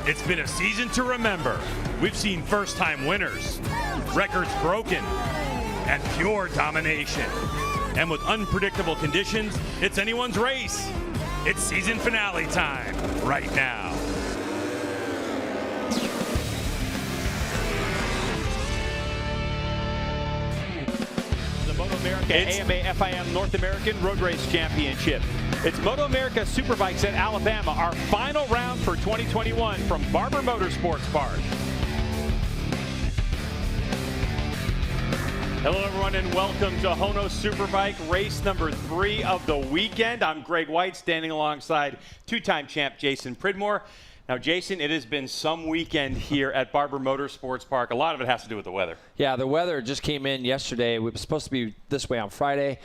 It's been a season to remember. We've seen first-time winners, records broken, and pure domination. And with unpredictable conditions, it's anyone's race. It's season finale time right now. The MotoAmerica AMA FIM North American Road Race Championship. It's MotoAmerica Superbikes at Alabama, our final round for 2021 from Barber Motorsports Park. Hello everyone and welcome to HONOS Superbike race number 3 of the weekend. I'm Greg White, standing alongside two-time champ Jason Pridmore. Now Jason, it has been some weekend here at Barber Motorsports Park. A lot of it has to do with the weather. Yeah, the weather just came in yesterday. We were supposed to be this way on Friday,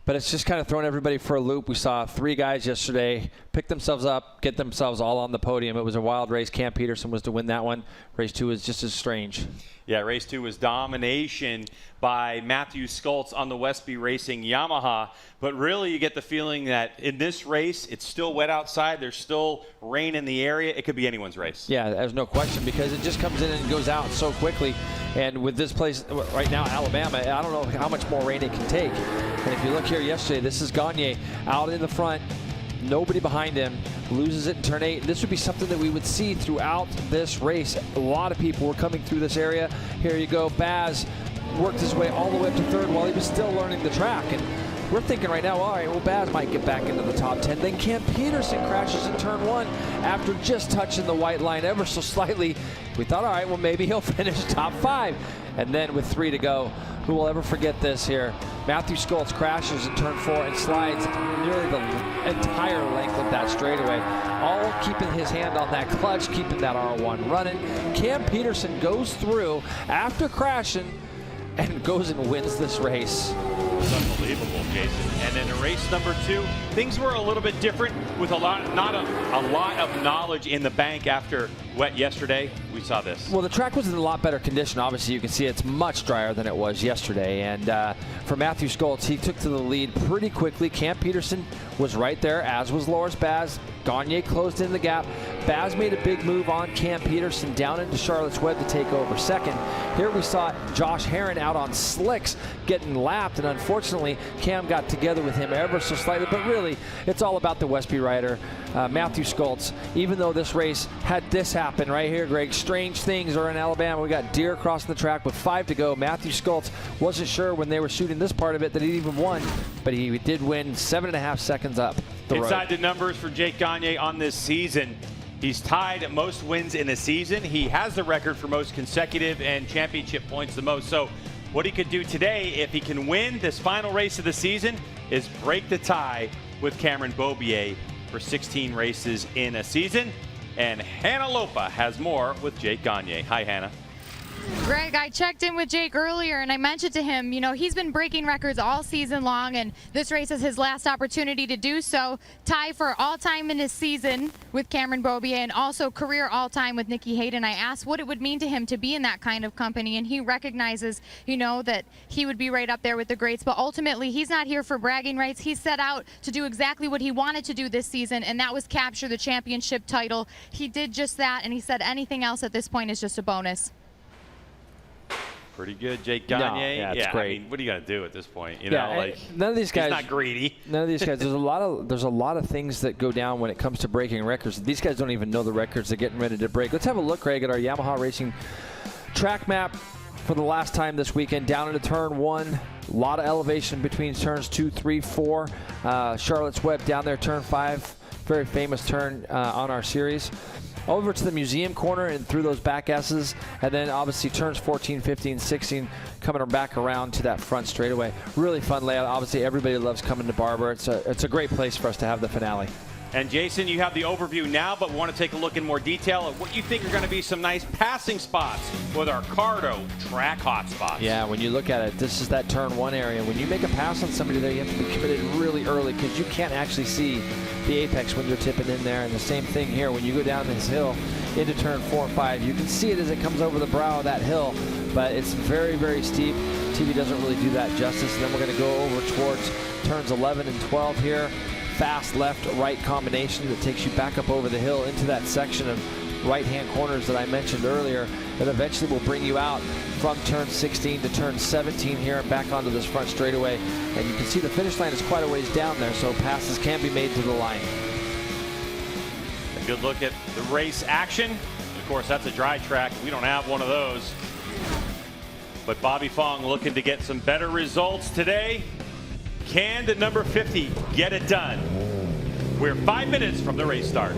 but it's just kind of thrown everybody for a loop. We saw 3 guys yesterday pick themselves up, get themselves all on the podium. It was a wild race. Cam Peterson was to win that one. Race 2 was just as strange. Yeah, race 2 was domination by Matthew Skultz on the Westby Racing Yamaha. But really, you get the feeling that in this race, it's still wet outside. There's still rain in the area. It could be anyone's race. Yeah, there's no question, because it just comes in and goes out so quickly. And with this place right now, Alabama, I don't know how much more rain it can take. And if you look here yesterday, this is Gagne out in the front. Nobody behind him, loses it in turn 8. This would be something that we would see throughout this race. A lot of people were coming through this area. Here you go, Baz worked his way all the way up to 3rd while he was still learning the track. And we're thinking right now, all right, well, Baz might get back into the top 10. Then Cam Peterson crashes in turn 1 after just touching the white line ever so slightly. We thought, all right, well, maybe he'll finish top 5. And then with 3 to go, who will ever forget this here? Matthew Skultz crashes in turn 4 and slides nearly the entire length of that straightaway, all keeping his hand on that clutch, keeping that R1 running. Cam Peterson goes through after crashing and goes and wins this race. It's unbelievable, Jason. And then in race number 2, things were a little bit different with a lot of knowledge in the bank after wet yesterday. We saw this. Well, the track was in a lot better condition. Obviously, you can see it's much drier than it was yesterday. And for Matthew Skultz, he took to the lead pretty quickly. Cam Peterson was right there, as was Loris Baz. Gagne closed in the gap. Baz made a big move on Cam Peterson down into Charlotte's Web to take over 2nd. Here we saw Josh Herron out on slicks getting lapped, and unfortunately Cam got together with him ever so slightly. But really, it's all about the Westby rider, Matthew Skultz. Even though this race had this happen right here, Greg, strange things are in Alabama. We got deer crossing the track with 5 to go. Matthew Skultz wasn't sure when they were shooting this part of it that he'd even won, but he did win 7.5 seconds up the road. Inside the numbers for Jake Gagne on this season, he's tied at most wins in a season. He has the record for most consecutive and championship points the most. So what he could do today, if he can win this final race of the season, is break the tie with Cameron Beaubier for 16 races in a season. And Hannah Lopa has more with Jake Gagne. Hi, Hannah. Greg, I checked in with Jake earlier and I mentioned to him, you know, he's been breaking records all season long, and this race is his last opportunity to do so. Tie for all-time in his season with Cameron Beaubier, and also career all-time with Nicky Hayden. I asked what it would mean to him to be in that kind of company, and he recognizes, you know, that he would be right up there with the greats. But ultimately, he's not here for bragging rights. He set out to do exactly what he wanted to do this season, and that was capture the championship title. He did just that, and he said anything else at this point is just a bonus. Pretty good, Jake Gagne. No, yeah, it's great. I mean, what are you gonna do at this point? You Yeah, know, like, none of these guys. he's not greedy. None of these guys. There's a lot of things that go down when it comes to breaking records. These guys don't even know the records they're getting ready to break. Let's have a look, Greg, at our Yamaha Racing track map for the last time this weekend. Down into turn 1, a lot of elevation between turns 2, 3, 4. Charlotte's Web down there, turn 5, very famous turn on our series. Over to the museum corner and through those back S's, and then obviously turns 14, 15, 16 coming back around to that front straightaway. Really fun layout. Obviously, everybody loves coming to Barber. It's a great place for us to have the finale. And Jason, you have the overview now, but we want to take a look in more detail at what you think are going to be some nice passing spots with our Cardo track hotspots. Yeah, when you look at it, this is that turn 1 area. When you make a pass on somebody there, you have to be committed really early because you can't actually see the apex when you're tipping in there. And the same thing here, when you go down this hill into turn 4 and 5, you can see it as it comes over the brow of that hill, but it's very steep. TV doesn't really do that justice. And then we're going to go over towards turns 11 and 12 here. Fast left-right combination that takes you back up over the hill into that section of right-hand corners that I mentioned earlier that eventually will bring you out from turn 16 to turn 17 here and back onto this front straightaway. And you can see the finish line is quite a ways down there, so passes can be made to the line. A good look at the race action. Of course, that's a dry track. We don't have one of those. But Bobby Fong looking to get some better results today. Can the number 50 get it done? We're 5 minutes from the race start.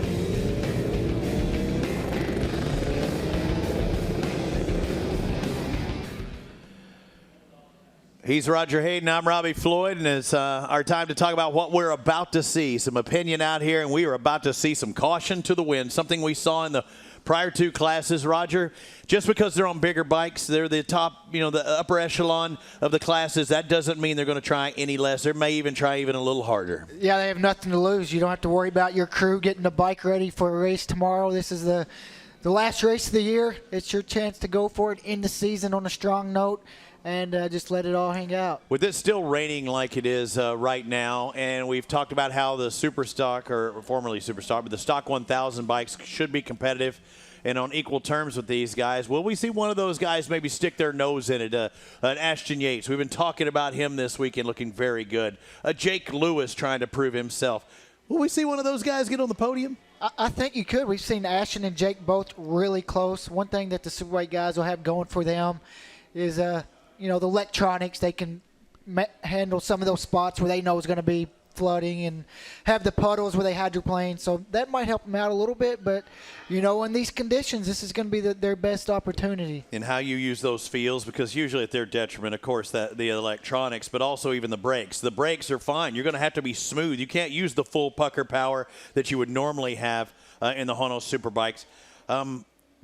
He's Roger Hayden. I'm Robbie Floyd, and it's our time to talk about what we're about to see. Some opinion out here, and we are about to see some caution to the wind, something we saw in the prior two classes, Roger. Just because they're on bigger bikes, they're the top, the upper echelon of the classes, that doesn't mean they're going to try any less. They may even try even a little harder. Yeah, they have nothing to lose. You don't have to worry about your crew getting the bike ready for a race tomorrow. This is the last race of the year. It's your chance to go for it in the season on a strong note. And just let it all hang out. With it still raining like it is right now, and we've talked about how the Super Stock, or formerly Super Stock, but the Stock 1000 bikes should be competitive and on equal terms with these guys. Will we see one of those guys maybe stick their nose in it? An Ashton Yates. We've been talking about him this weekend, looking very good. Jake Lewis trying to prove himself. Will we see one of those guys get on the podium? I think you could. We've seen Ashton and Jake both really close. One thing that the Superbike guys will have going for them is the electronics. They can handle some of those spots where they know it's going to be flooding and have the puddles where they hydroplane. So that might help them out a little bit. But, in these conditions, this is going to be their best opportunity. And how you use those feels, because usually at their detriment, of course, the electronics, but also even the brakes. The brakes are fine. You're going to have to be smooth. You can't use the full pucker power that you would normally have in the HONOS Superbikes.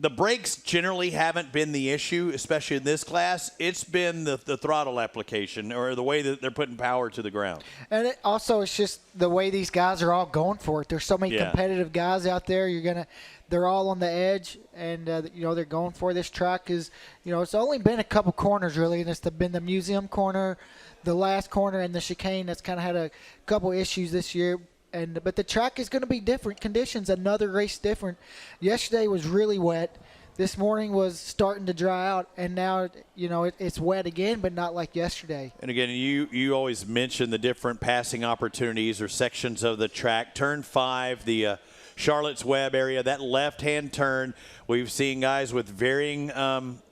The brakes generally haven't been the issue, especially in this class. It's been the throttle application, or the way that they're putting power to the ground. And it's just the way these guys are all going for it. There's so many competitive guys out there. They're all on the edge, and they're going for it. This track is, it's only been a couple corners really, and it's been the museum corner, the last corner, and the chicane that's kind of had a couple issues this year. But the track is going to be different conditions, another race different. Yesterday was really wet. This morning was starting to dry out, and now it's wet again, but not like yesterday. And again, you always mention the different passing opportunities or sections of the track. Turn 5, the Charlotte's Web area, that left-hand turn, we've seen guys with varying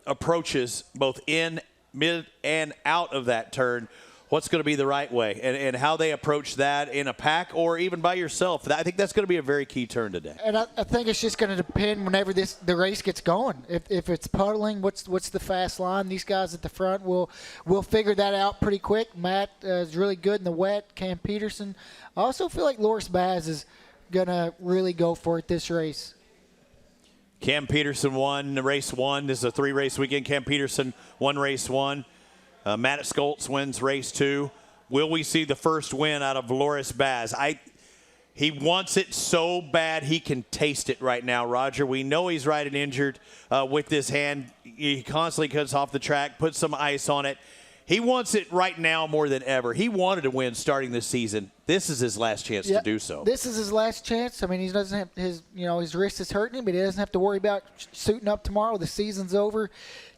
approaches, both in, mid, and out of that turn. What's going to be the right way, and how they approach that in a pack or even by yourself. I think that's going to be a very key turn today. And I think it's just going to depend whenever the race gets going. If it's puddling, what's the fast line? These guys at the front will figure that out pretty quick. Matt is really good in the wet. Cam Peterson. I also feel like Loris Baz is going to really go for it this race. Cam Peterson won race 1. This is a 3-race weekend. Cam Peterson won race 1. Matt Skoltz wins race 2. Will we see the first win out of Loris Baz? He wants it so bad he can taste it right now, Roger. We know he's riding injured with this hand. He constantly cuts off the track, puts some ice on it. He wants it right now more than ever. He wanted to win starting this season. This is his last chance to do so. This is his last chance. I mean, he doesn't have his wrist is hurting him, but he doesn't have to worry about suiting up tomorrow. The season's over.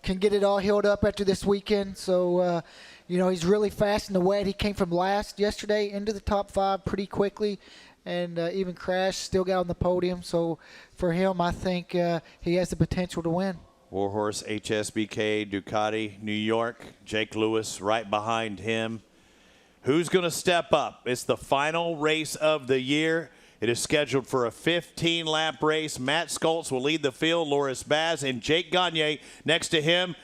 Can get it all healed up after this weekend. So, he's really fast in the wet. He came from last yesterday into the top 5 pretty quickly, and even crashed, still got on the podium. So, for him, I think he has the potential to win. Warhorse, HSBK, Ducati, New York, Jake Lewis right behind him. Who's going to step up? It's the final race of the year. It is scheduled for a 15-lap race. Matt Skoltz will lead the field. Loris Baz and Jake Gagne next to him.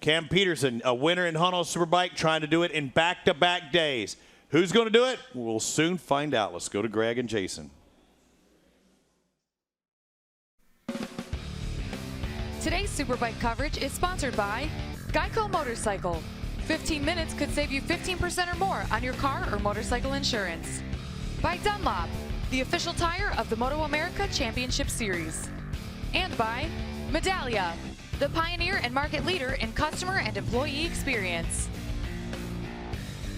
Cam Peterson, a winner in HONOS Superbike, trying to do it in back-to-back days. Who's going to do it? We'll soon find out. Let's go to Greg and Jason. Today's Superbike coverage is sponsored by Geico Motorcycle. 15 minutes could save you 15% or more on your car or motorcycle insurance. By Dunlop, the official tire of the MotoAmerica Championship Series. And by Medallia, the pioneer and market leader in customer and employee experience.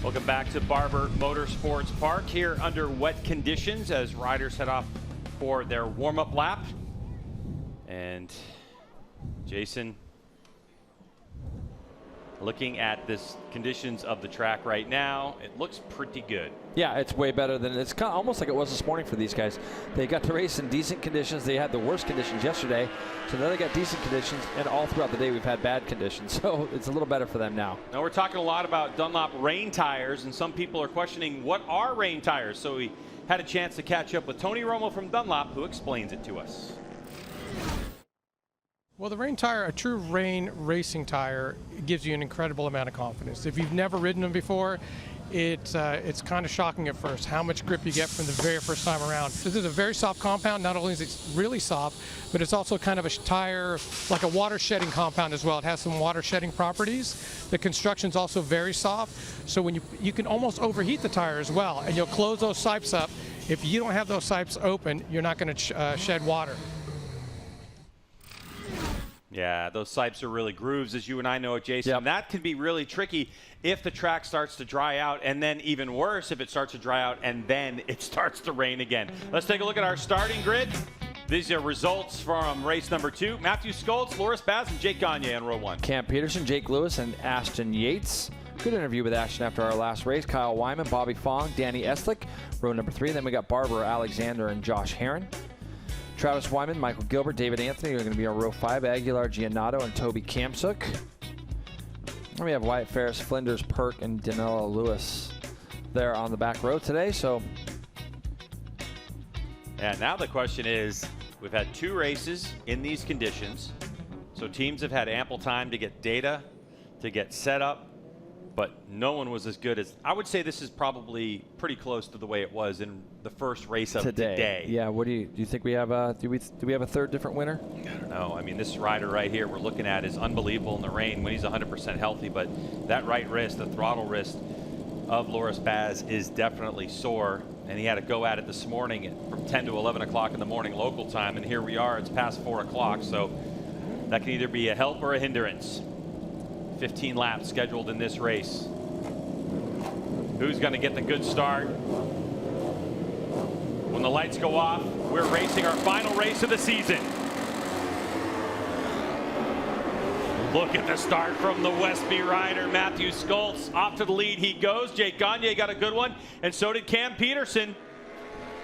Welcome back to Barber Motorsports Park here under wet conditions as riders head off for their warm-up lap. And Jason, looking at this conditions of the track right now, it looks pretty good. Yeah, it's way better than it's kind of almost like it was this morning for these guys. They got to race in decent conditions. They had the worst conditions yesterday, so now they got decent conditions, and all throughout the day we've had bad conditions. So it's a little better for them now. Now we're talking a lot about Dunlop rain tires, and some people are questioning what are rain tires. So we had a chance to catch up with Tony Romo from Dunlop, who explains it to us. Well, the rain tire, a true rain racing tire, gives you an incredible amount of confidence. If you've never ridden them before, it's kind of shocking at first how much grip you get from the very first time around. This is a very soft compound. Not only is it really soft, but it's also kind of a tire, like a water shedding compound as well. It has some water shedding properties. The construction's also very soft, so when you can almost overheat the tire as well, and you'll close those sipes up. If you don't have those sipes open, you're not going to shed water. Yeah, those sipes are really grooves, as you and I know it, Jason. Yep. That can be really tricky if the track starts to dry out, and then even worse if it starts to dry out and then it starts to rain again. Let's take a look at our starting grid. These are results from race number 2. Matthew Skoltz, Loris Baz, and Jake Gagne on row 1. Cam Peterson, Jake Lewis, and Ashton Yates. Good interview with Ashton after our last race. Kyle Wyman, Bobby Fong, Danny Eslick, row number 3. Then we got Barber Alexander and Josh Herron. Travis Wyman, Michael Gilbert, David Anthony are going to be on row 5. Aguilar Giannato and Toby Kamsuk. And we have Wyatt Ferris, Flinders, Perk, and Danilo Lewis there on the back row today. So, yeah, now the question is, we've had 2 races in these conditions. So teams have had ample time to get data, to get set up, but no one was as good as, I would say this is probably pretty close to the way it was in the first race of today. Yeah, what do you think we have? Do we have a third different winner? I don't know. I mean, this rider right here we're looking at is unbelievable in the rain when he's 100% healthy, but that right wrist, the throttle wrist of Loris Baz is definitely sore, and he had to go at it this morning from 10 to 11 o'clock in the morning local time, and here we are, it's past 4 o'clock, so that can either be a help or a hindrance. 15 laps scheduled in this race. Who's going to get the good start? When the lights go off, we're racing our final race of the season. Look at the start from the Westby rider, Matthew Skoltz. Off to the lead he goes. Jake Gagne got a good one, and so did Cam Peterson.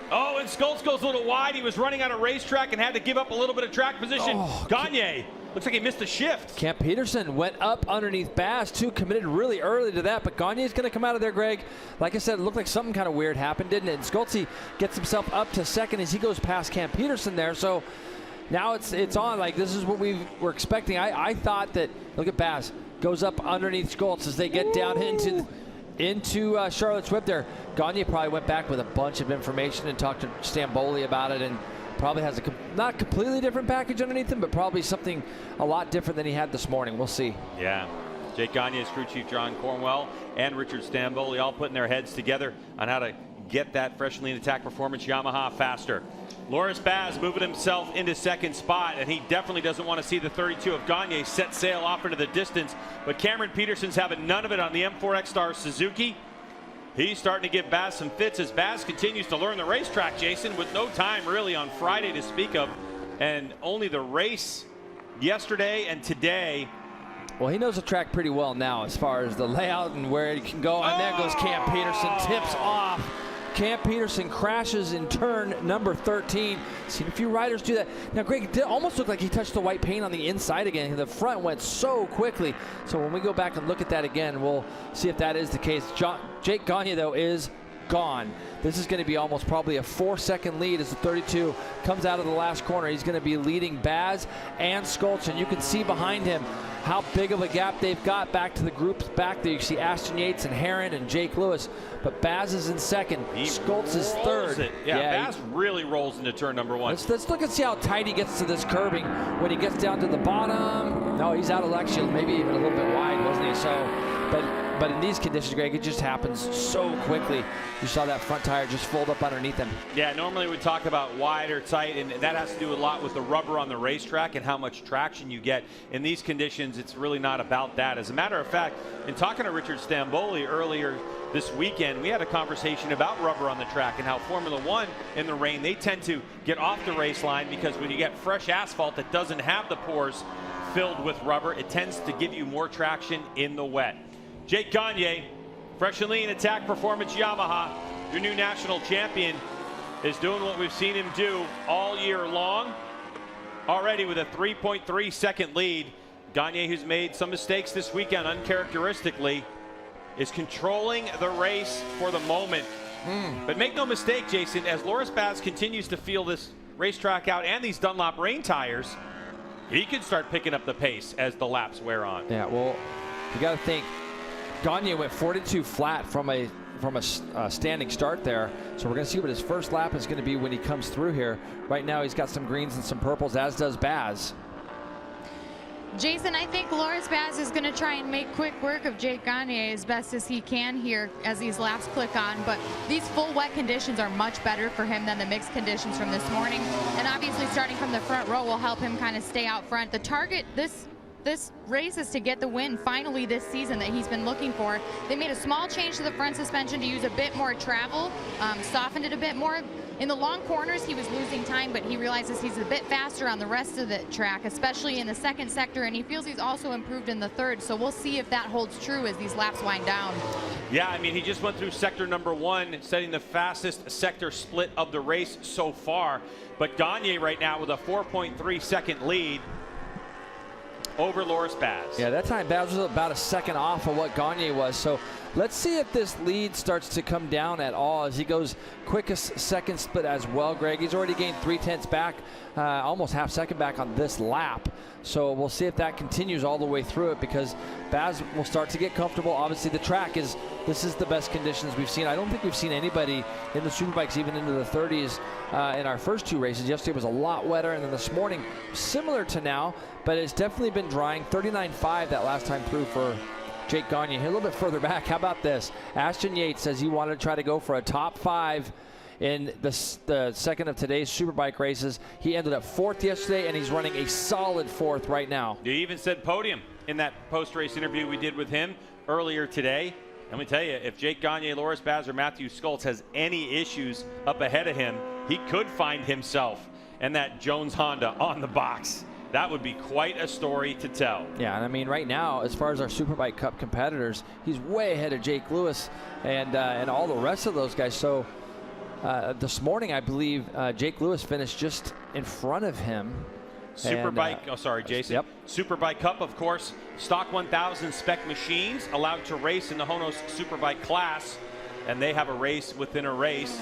Oh, and Skoltz goes a little wide. He was running on a racetrack and had to give up a little bit of track position. Oh, Gagne looks like he missed the shift. Cam Peterson went up underneath Baz, too, committed really early to that, but Gagne's going to come out of there, Greg. Like I said, it looked like something kind of weird happened, didn't it? And Skoltz gets himself up to second as he goes past Cam Peterson there, so now it's on. Like, this is what we were expecting. I thought that, look at Baz, goes up underneath Skoltz as they get down into Charlotte's Whip there. Gagne probably went back with a bunch of information and talked to Stamboli about it, and probably has a not completely different package underneath him, but probably something a lot different than he had this morning. We'll see. Yeah. Jake Gagne's crew chief John Cornwell and Richard Stamboli all putting their heads together on how to get that fresh lean attack performance Yamaha faster. Loris Baz moving himself into second spot, and he definitely doesn't want to see the 32 of Gagne set sail off into the distance, but Cameron Peterson's having none of it on the M4X Star Suzuki. He's starting to give Baz some fits as Baz continues to learn the racetrack, Jason, with no time really on Friday to speak of, and only the race yesterday and today. Well, he knows the track pretty well now as far as the layout and where he can go. And there goes Cam Peterson, tips off. Cam Peterson crashes in turn number 13. Seen a few riders do that. Now, Greg, it almost looked like he touched the white paint on the inside again. The front went so quickly. So when we go back and look at that again, we'll see if that is the case. Jake Gagne, though, is gone. This is going to be almost probably a 4-second lead as the 32 comes out of the last corner. He's going to be leading Baz and Skoltz, and you can see behind him how big of a gap they've got back to the groups back there. You see Ashton Yates and Herron and Jake Lewis, but Baz is in second. Skoltz is third. Yeah, Baz really rolls into turn number 1. Let's look and see how tight he gets to this curbing when he gets down to the bottom. No, he's out of luck, maybe even a little bit wide, wasn't he? So, but in these conditions, Greg, it just happens so quickly. You saw that front tire just fold up underneath him. Yeah, normally we talk about wide or tight, and that has to do a lot with the rubber on the racetrack and how much traction you get. In these conditions, it's really not about that. As a matter of fact, in talking to Richard Stamboli earlier this weekend. We had a conversation about rubber on the track and how Formula One in the rain, they tend to get off the race line because when you get fresh asphalt that doesn't have the pores filled with rubber, it tends to give you more traction in the wet. Jake Gagne, Fresh and Lean Attack Performance Yamaha, your new national champion, is doing what we've seen him do all year long. Already with a 3.3 second lead. Gagne, who's made some mistakes this weekend uncharacteristically, is controlling the race for the moment. But make no mistake, Jason, as Loris Baz continues to feel this racetrack out and these Dunlop rain tires, he could start picking up the pace as the laps wear on. Yeah, well, you got to think, Gagne went 42 flat from a standing start there. So we're going to see what his first lap is going to be when he comes through here. Right now he's got some greens and some purples, as does Baz. Jason, I think Loris Baz is going to try and make quick work of Jake Gagne as best as he can here as these laps click on. But these full wet conditions are much better for him than the mixed conditions from this morning. And obviously starting from the front row will help him kind of stay out front. The target this race is to get the win finally this season that he's been looking for. They made a small change to the front suspension to use a bit more travel, softened it a bit more. In the long corners, he was losing time, but he realizes he's a bit faster on the rest of the track, especially in the second sector, and he feels he's also improved in the third. So we'll see if that holds true as these laps wind down. Yeah, I mean, he just went through sector number 1, setting the fastest sector split of the race so far. But Gagne right now with a 4.3 second lead over Loris Baz. Yeah, that time Baz was about a second off of what Gagne was. So let's see if this lead starts to come down at all as he goes quickest second split as well, Greg. He's already gained 3/10 back, almost half second back on this lap. So we'll see if that continues all the way through it, because Baz will start to get comfortable. Obviously the track this is the best conditions we've seen. I don't think we've seen anybody in the Superbikes even into the 30s in our first 2 races. Yesterday was a lot wetter, and then this morning similar to now, but it's definitely been drying. 39.5 that last time through for Jake Gagne. Here a little bit further back, how about this? Ashton Yates says he wanted to try to go for a top 5 in the second of today's Superbike races. He ended up 4th yesterday, and he's running a solid 4th right now. He even said podium in that post-race interview we did with him earlier today. Let me tell you, if Jake Gagne, Loris Baz, or Matthew Skoltz has any issues up ahead of him, he could find himself and that Jones Honda on the box. That would be quite a story to tell. Yeah, and I mean, right now, as far as our Superbike Cup competitors, he's way ahead of Jake Lewis and all the rest of those guys. So this morning, I believe Jake Lewis finished just in front of him. Superbike, oh sorry, Jason. Yep. Superbike Cup, of course, stock 1000 spec machines allowed to race in the HONOS Superbike class, and they have a race within a race.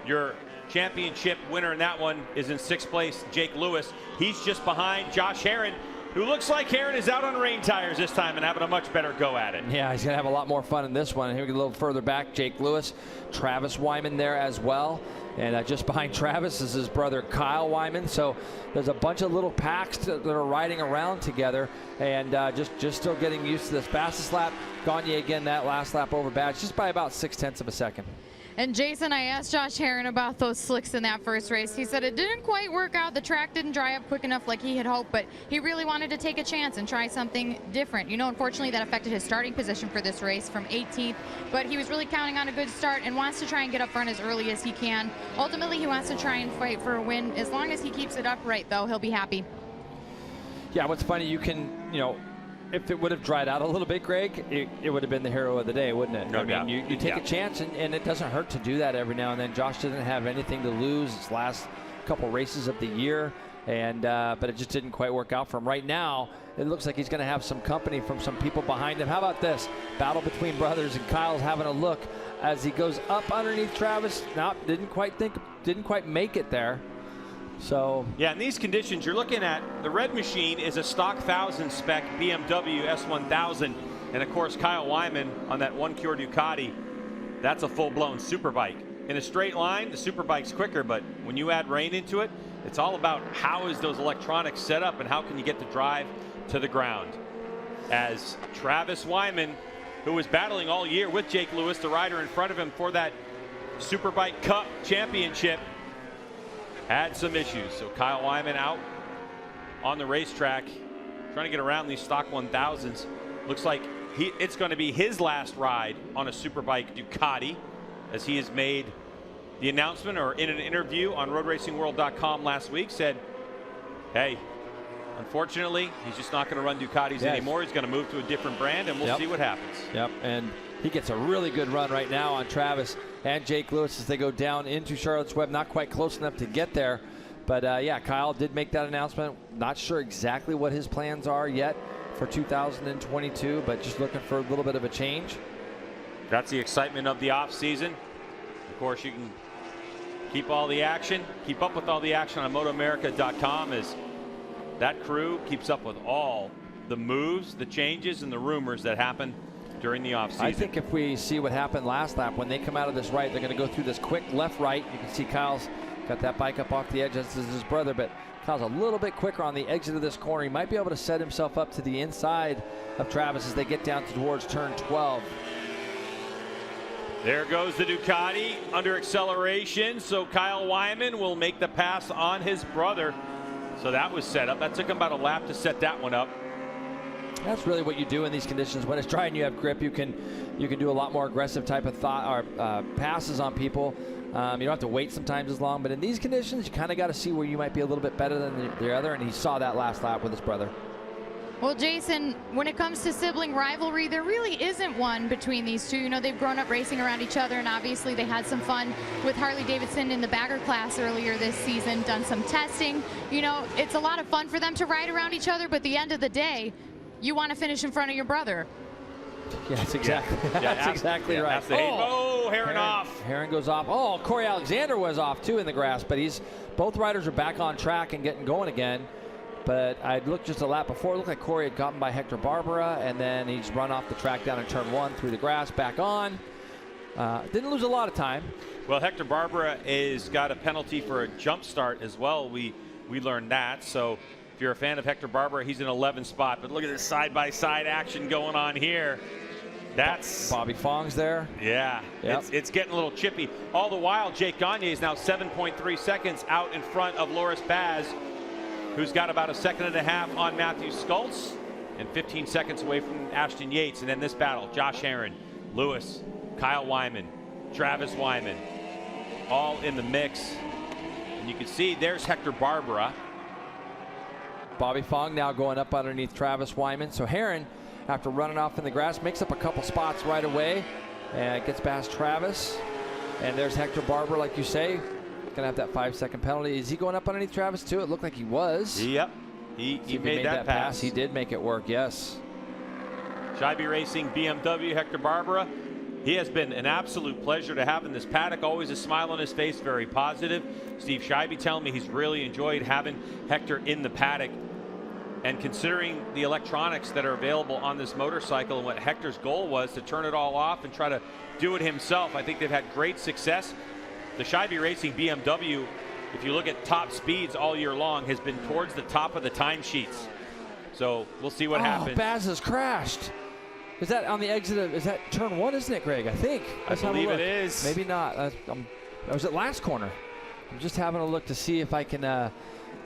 Your championship winner in that one is in 6th place, Jake Lewis. He's just behind Josh Herron, who looks like Herron is out on rain tires this time and having a much better go at it. Yeah, he's going to have a lot more fun in this one. Here we get a little further back, Jake Lewis, Travis Wyman there as well. And just behind Travis is his brother Kyle Wyman. So there's a bunch of little packs that are riding around together, and just still getting used to this. Fastest lap, Gagne again that last lap over Baz, just by about 0.6 of a second. And Jason, I asked Josh Herron about those slicks in that first race. He said it didn't quite work out. The track didn't dry up quick enough like he had hoped, but he really wanted to take a chance and try something different. You know, unfortunately, that affected his starting position for this race from 18th, but he was really counting on a good start and wants to try and get up front as early as he can. Ultimately, he wants to try and fight for a win. As long as he keeps it upright, though, he'll be happy. Yeah, what's funny, you can, you know, if it would have dried out a little bit, Greg, it would have been the hero of the day, wouldn't it? No doubt. I mean, you take a chance, and it doesn't hurt to do that every now and then. Josh didn't have anything to lose his last couple races of the year, and but it just didn't quite work out for him. Right now, it looks like he's going to have some company from some people behind him. How about this? Battle between brothers, and Kyle's having a look as he goes up underneath Travis. Didn't quite make it there. So yeah, in these conditions, you're looking at the red machine is a stock 1000 spec BMW S1000, and of course Kyle Wyman on that one Cure Ducati. That's a full-blown Superbike. In a straight line, the Superbike's quicker, but when you add rain into it, it's all about how is those electronics set up and how can you get the drive to the ground. As Travis Wyman, who was battling all year with Jake Lewis, the rider in front of him for that Superbike Cup championship, had some issues. So Kyle Wyman out on the racetrack trying to get around these stock 1000s. Looks like it's going to be his last ride on a Superbike Ducati, as he has made the announcement, or in an interview on roadracingworld.com last week, said, hey, unfortunately, he's just not going to run Ducatis anymore. He's going to move to a different brand, and we'll see what happens. Yep, and he gets a really good run right now on Travis and Jake Lewis as they go down into Charlotte's Web. Not quite close enough to get there. But, yeah, Kyle did make that announcement. Not sure exactly what his plans are yet for 2022, but just looking for a little bit of a change. That's the excitement of the offseason. Of course, you can keep all the action, keep up with all the action on MotoAmerica.com, as that crew keeps up with all the moves, the changes, and the rumors that happen during the offseason. I think if we see what happened last lap, when they come out of this right, they're going to go through this quick left-right. You can see Kyle's got that bike up off the edge, as is his brother, but Kyle's a little bit quicker on the exit of this corner. He might be able to set himself up to the inside of Travis as they get down towards turn 12. There goes the Ducati under acceleration, so Kyle Wyman will make the pass on his brother. So that was set up. That took him about a lap to set that one up. That's really what you do in these conditions. When it's dry and you have grip, you can do a lot more aggressive type of passes on people. You don't have to wait sometimes as long, but in these conditions, you kind of got to see where you might be a little bit better than the other, and he saw that last lap with his brother. Well, Jason, when it comes to sibling rivalry, there really isn't one between these two. You know, they've grown up racing around each other, and obviously they had some fun with Harley-Davidson in the bagger class earlier this season, done some testing. You know, it's a lot of fun for them to ride around each other, but at the end of the day, you want to finish in front of your brother. Yeah, that's exactly right. Herring off. Herring goes off. Oh, Corey Alexander was off too in the grass, but both riders are back on track and getting going again. But I looked just a lap before. It looked like Corey had gotten by Hector Barbera, and then he's run off the track down in turn 1 through the grass, back on. Didn't lose a lot of time. Well, Hector Barbera has got a penalty for a jump start as well. We learned that. So if you're a fan of Hector Barbera, he's in 11th spot. But look at this side-by-side action going on here. That's Bobby Fong's there. Yeah, yep. It's getting a little chippy. All the while, Jake Gagne is now 7.3 seconds out in front of Loris Baz, who's got about a second and a half on Matthew Skults and 15 seconds away from Ashton Yates. And then this battle, Josh Herrin, Lewis, Kyle Wyman, Travis Wyman, all in the mix. And you can see there's Hector Barbera. Bobby Fong now going up underneath Travis Wyman. So Herrin, after running off in the grass, makes up a couple spots right away and gets past Travis. And there's Hector Barbera, like you say. Gonna have that 5-second penalty. Is he going up underneath Travis too? It looked like he was. Yep. He made that pass. He did make it work, yes. Scheibe Racing BMW, Hector Barbera. He has been an absolute pleasure to have in this paddock. Always a smile on his face, very positive. Steve Scheibe telling me he's really enjoyed having Hector in the paddock. And considering the electronics that are available on this motorcycle and what Hector's goal was to turn it all off and try to do it himself, I think they've had great success. The Scheibe Racing BMW, if you look at top speeds all year long, has been towards the top of the timesheets. So we'll see what happens. Baz has crashed. Is that on the exit of, is that turn 1, isn't it, Greg? I think. I believe it is. Maybe not. I was at last corner. I'm just having a look to see if I can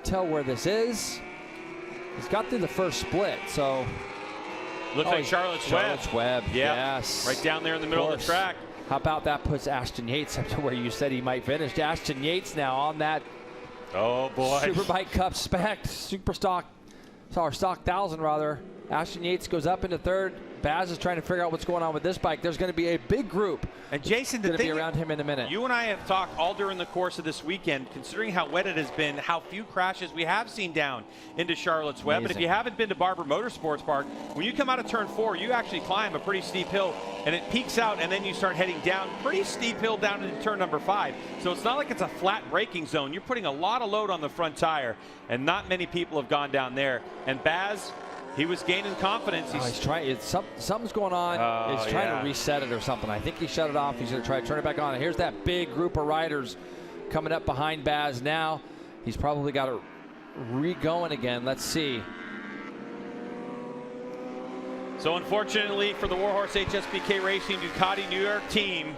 tell where this is. He's got through the first split, so. Looks like Charlotte's Web. Yep. Yes. Right down there in the middle of the track. How about that puts Ashton Yates up to where you said he might finish. Ashton Yates now on that Superbike Cup spec, Stock 1000 rather. Ashton Yates goes up into third. Baz is trying to figure out what's going on with this bike. There's going to be a big group. And Jason, going to be around him in a minute. You and I have talked all during the course of this weekend, considering how wet it has been, how few crashes we have seen down into Charlotte's Web. But if you haven't been to Barber Motorsports Park, when you come out of turn 4, you actually climb a pretty steep hill, and it peaks out, and then you start heading down pretty steep hill down into turn number 5. So it's not like it's a flat braking zone. You're putting a lot of load on the front tire, and not many people have gone down there. And Baz, he was gaining confidence. He's trying. Something's going on. He's trying to reset it or something. I think he shut it off. He's going to try to turn it back on. And here's that big group of riders coming up behind Baz now. He's probably got it re-going again. Let's see. So unfortunately for the Warhorse HSBK Racing Ducati New York team,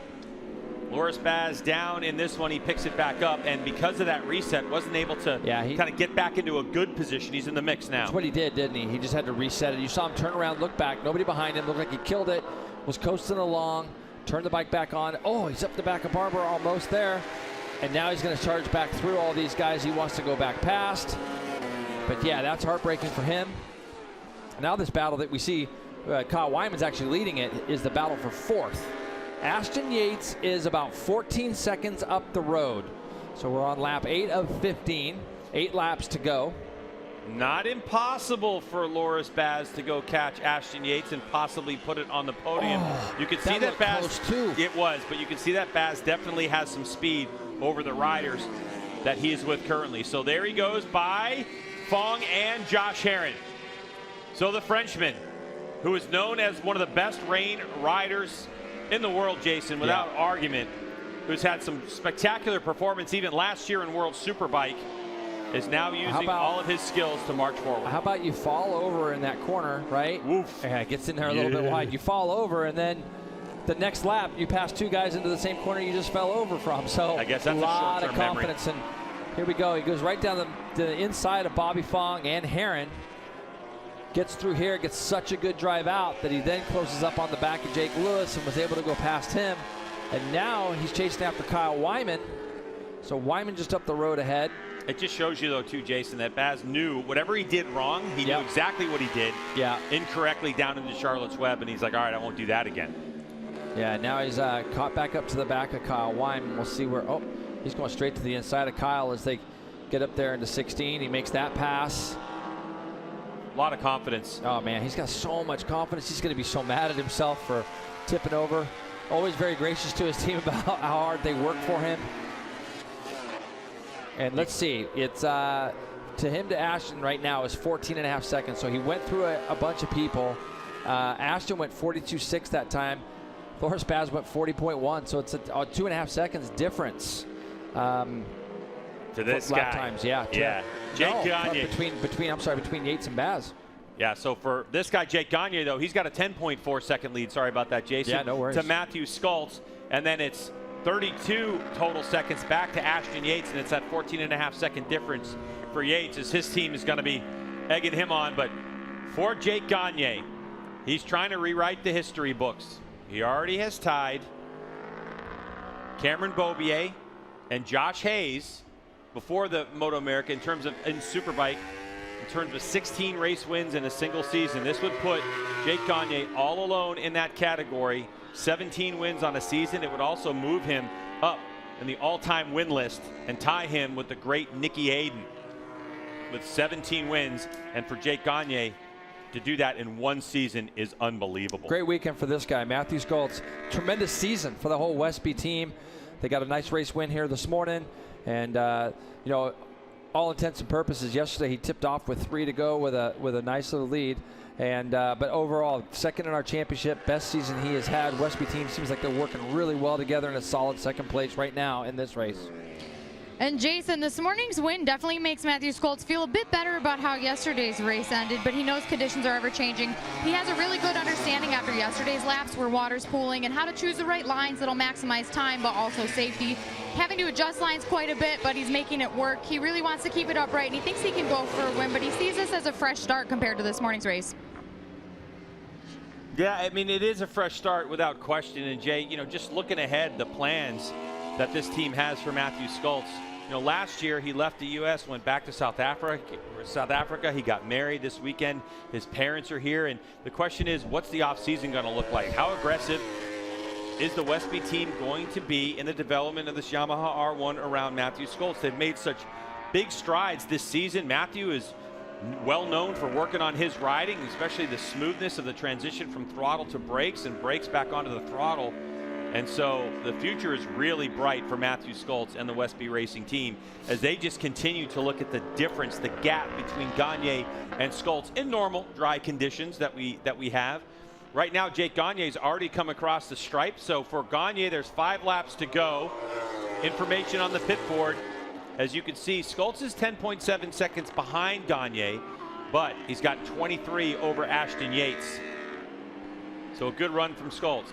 Loris Baz down in this one. He picks it back up, and because of that reset, wasn't able to kind of get back into a good position. He's in the mix now. That's what he did, didn't he? He just had to reset it. You saw him turn around, look back. Nobody behind him. Looked like he killed it. Was coasting along. Turned the bike back on. Oh, he's up the back of Barber, almost there. And now he's going to charge back through all these guys he wants to go back past. But yeah, that's heartbreaking for him. Now this battle that we see, Kyle Wyman's actually leading it, is the battle for fourth. Ashton Yates is about 14 seconds up the road. So we're on lap 8 of 15. 8 laps to go. Not impossible for Loris Baz to go catch Ashton Yates and possibly put it on the podium. You can see that Baz, it was, but you can see that Baz definitely has some speed over the riders that he is with currently. So there he goes by Fong and Josh Herrin. So the Frenchman, who is known as one of the best rain riders in the world, Jason, without argument, who's had some spectacular performance even last year in World Superbike, is now using all of his skills to march forward. How about you fall over in that corner, right? Woof. Yeah, gets in there a little bit wide. You fall over, and then the next lap, you pass 2 guys into the same corner you just fell over from. So I guess that's a lot of confidence. Memory. And here we go. He goes right down the inside of Bobby Fong and Herrin. Gets through here, gets such a good drive out that he then closes up on the back of Jake Lewis and was able to go past him. And now he's chasing after Kyle Wyman. So Wyman just up the road ahead. It just shows you, though, too, Jason, that Baz knew whatever he did wrong, he knew exactly what he did incorrectly down into Charlotte's Web, and he's like, all right, I won't do that again. Yeah, now he's caught back up to the back of Kyle Wyman. We'll see where, he's going straight to the inside of Kyle as they get up there into 16. He makes that pass. A lot of confidence. Oh, man, he's got so much confidence. He's going to be so mad at himself for tipping over. Always very gracious to his team about how hard they work for him. And let's see, it's to him to Ashton right now is 14.5 seconds. So he went through a bunch of people. Ashton went 42.6 that time. Loris Baz went 40.1. So it's a 2.5 seconds difference. To this guy. Lap times, yeah. Jake Gagne. Between Yates and Baz. Yeah, so for this guy, Jake Gagne, though, he's got a 10.4 second lead. Sorry about that, Jason. Yeah, no worries. To Matthew Skultz. And then it's 32 total seconds back to Ashton Yates, and it's that 14.5 second difference for Yates as his team is going to be egging him on. But for Jake Gagne, he's trying to rewrite the history books. He already has tied Cameron Beaubier and Josh Hayes before the MotoAmerica in Superbike, in terms of 16 race wins in a single season. This would put Jake Gagne all alone in that category. 17 wins on a season. It would also move him up in the all-time win list and tie him with the great Nicky Hayden with 17 wins. And for Jake Gagne to do that in one season is unbelievable. Great weekend for this guy, Matthew Skultz. Tremendous season for the whole Westby team. They got a nice race win here this morning. And, all intents and purposes, yesterday he tipped off with 3 to go with a nice little lead. And but overall, second in our championship, best season he has had. Westby team seems like they're working really well together in a solid second place right now in this race. And Jason, this morning's win definitely makes Matthew Skultz feel a bit better about how yesterday's race ended, but he knows conditions are ever changing. He has a really good understanding after yesterday's laps where water's pooling and how to choose the right lines that'll maximize time but also safety. Having to adjust lines quite a bit, but he's making it work. He really wants to keep it upright, and he thinks he can go for a win, but he sees this as a fresh start compared to this morning's race. Yeah, I mean, it is a fresh start without question. And Jay, just looking ahead, the plans that this team has for Matthew Skultz. Last year he left the U.S., went back to South Africa. He got married this weekend. His parents are here, and the question is, what's the offseason going to look like? How aggressive is the Westby team going to be in the development of this Yamaha R1 around Matthew Skultz? They've made such big strides this season. Matthew is well known for working on his riding, especially the smoothness of the transition from throttle to brakes and brakes back onto the throttle. And so the future is really bright for Matthew Skultz and the Westby Racing team as they just continue to look at the difference, the gap between Gagne and Skultz in normal dry conditions that we have. Right now, Jake Gagne's already come across the stripe. So for Gagne, there's 5 laps to go. Information on the pit board. As you can see, Skultz is 10.7 seconds behind Gagne, but he's got 23 over Ashton Yates. So a good run from Skultz.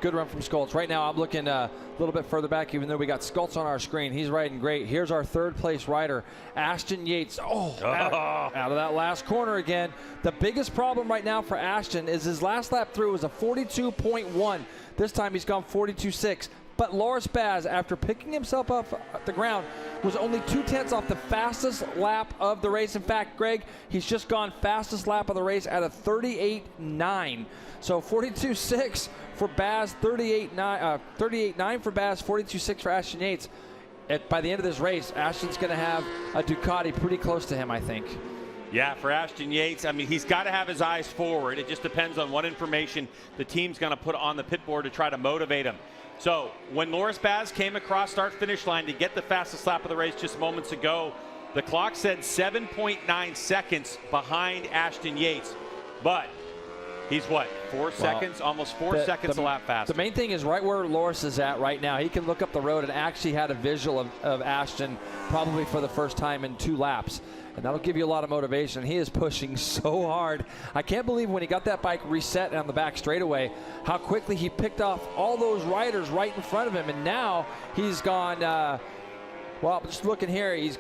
Good run from Skoltz. Right now, I'm looking a little bit further back, even though we got Skoltz on our screen. He's riding great. Here's our third place rider, Ashton Yates. Out of that last corner again. The biggest problem right now for Ashton is his last lap through was a 42.1. This time he's gone 42.6. But Loris Baz, after picking himself up at the ground, was only 2/10 off the fastest lap of the race. In fact, Greg, he's just gone fastest lap of the race at a 38.9. So 42.6 for Baz, 38.9 for Baz, 42.6 for Ashton Yates. By the end of this race, Ashton's going to have a Ducati pretty close to him, I think. Yeah, for Ashton Yates, I mean, he's got to have his eyes forward. It just depends on what information the team's going to put on the pit board to try to motivate him. So when Loris Baz came across start-finish line to get the fastest lap of the race just moments ago, the clock said 7.9 seconds behind Ashton Yates. But he's what, 4 seconds? Almost 4 seconds a lap faster. The main thing is right where Loris is at right now. He can look up the road and actually had a visual of Ashton probably for the first time in 2 laps. And that'll give you a lot of motivation. He is pushing so hard. I can't believe when he got that bike reset on the back straightaway, how quickly he picked off all those riders right in front of him. And now he's gone, well, just looking here, he's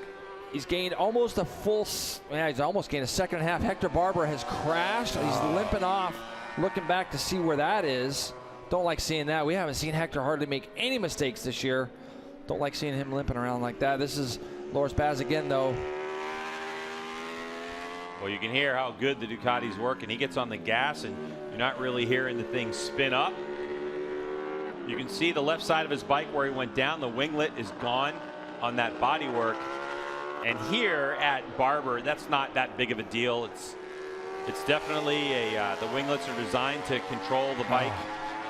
gained almost a full, he's almost gained a second and a half. Hector Barber has crashed. He's limping off, looking back to see where that is. Don't like seeing that. We haven't seen Hector hardly make any mistakes this year. Don't like seeing him limping around like that. This is Loris Baz again, though. Well, you can hear how good the Ducati's working. He gets on the gas, and you're not really hearing the thing spin up. You can see the left side of his bike where he went down. The winglet is gone on that bodywork. And here at Barber, that's not that big of a deal. It's definitely the winglets are designed to control the bike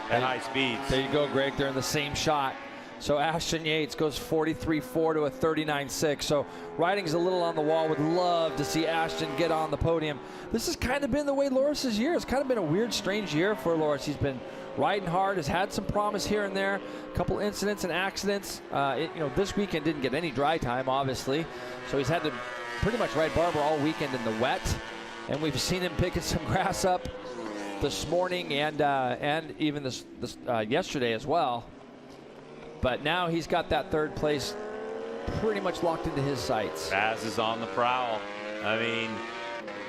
at high speeds. There you go, Greg. They're in the same shot. So Ashton Yates goes 43.4 to a 39.6. So riding's a little on the wall. Would love to see Ashton get on the podium. This has kind of been the way Loris's year. It's kind of been a weird, strange year for Loris. He's been riding hard, has had some promise here and there, a couple incidents and accidents. This weekend didn't get any dry time, obviously. So he's had to pretty much ride Barber all weekend in the wet. And we've seen him picking some grass up this morning and even this yesterday as well. But now he's got that third place pretty much locked into his sights. Baz is on the prowl. I mean,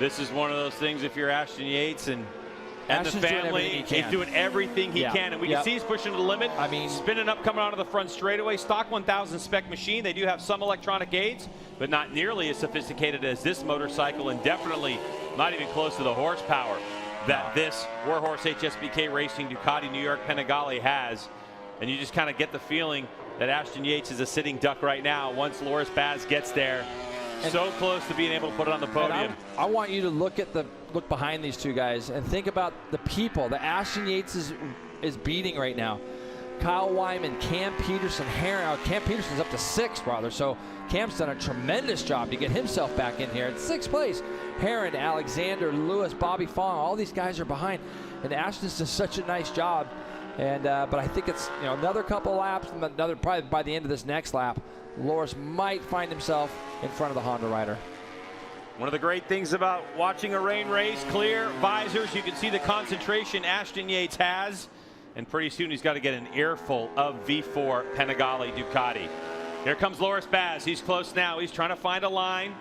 this is one of those things if you're Ashton Yates and the family, he's doing everything he can. And we can see he's pushing to the limit. I mean, spinning up, coming onto the front straightaway. Stock 1000 spec machine. They do have some electronic aids, but not nearly as sophisticated as this motorcycle, and definitely not even close to the horsepower that this Warhorse HSBK Racing Ducati New York Panigale has. And you just kind of get the feeling that Ashton Yates is a sitting duck right now once Loris Baz gets there. And so close to being able to put it on the podium. I want you to look behind these two guys and think about the people that Ashton Yates is beating right now. Kyle Wyman, Cam Peterson, Heron. Cam Peterson's up to 6th, rather. So Cam's done a tremendous job to get himself back in here in 6th place. Heron, Alexander, Lewis, Bobby Fong, all these guys are behind. And Ashton's does such a nice job. And but I think it's another couple laps, probably by the end of this next lap, Loris might find himself in front of the Honda rider. One of the great things about watching a rain race, clear visors, you can see the concentration Ashton Yates has, and pretty soon he's got to get an earful of V4 Panigale Ducati. Here comes Loris Baz. He's close now. He's trying to find a line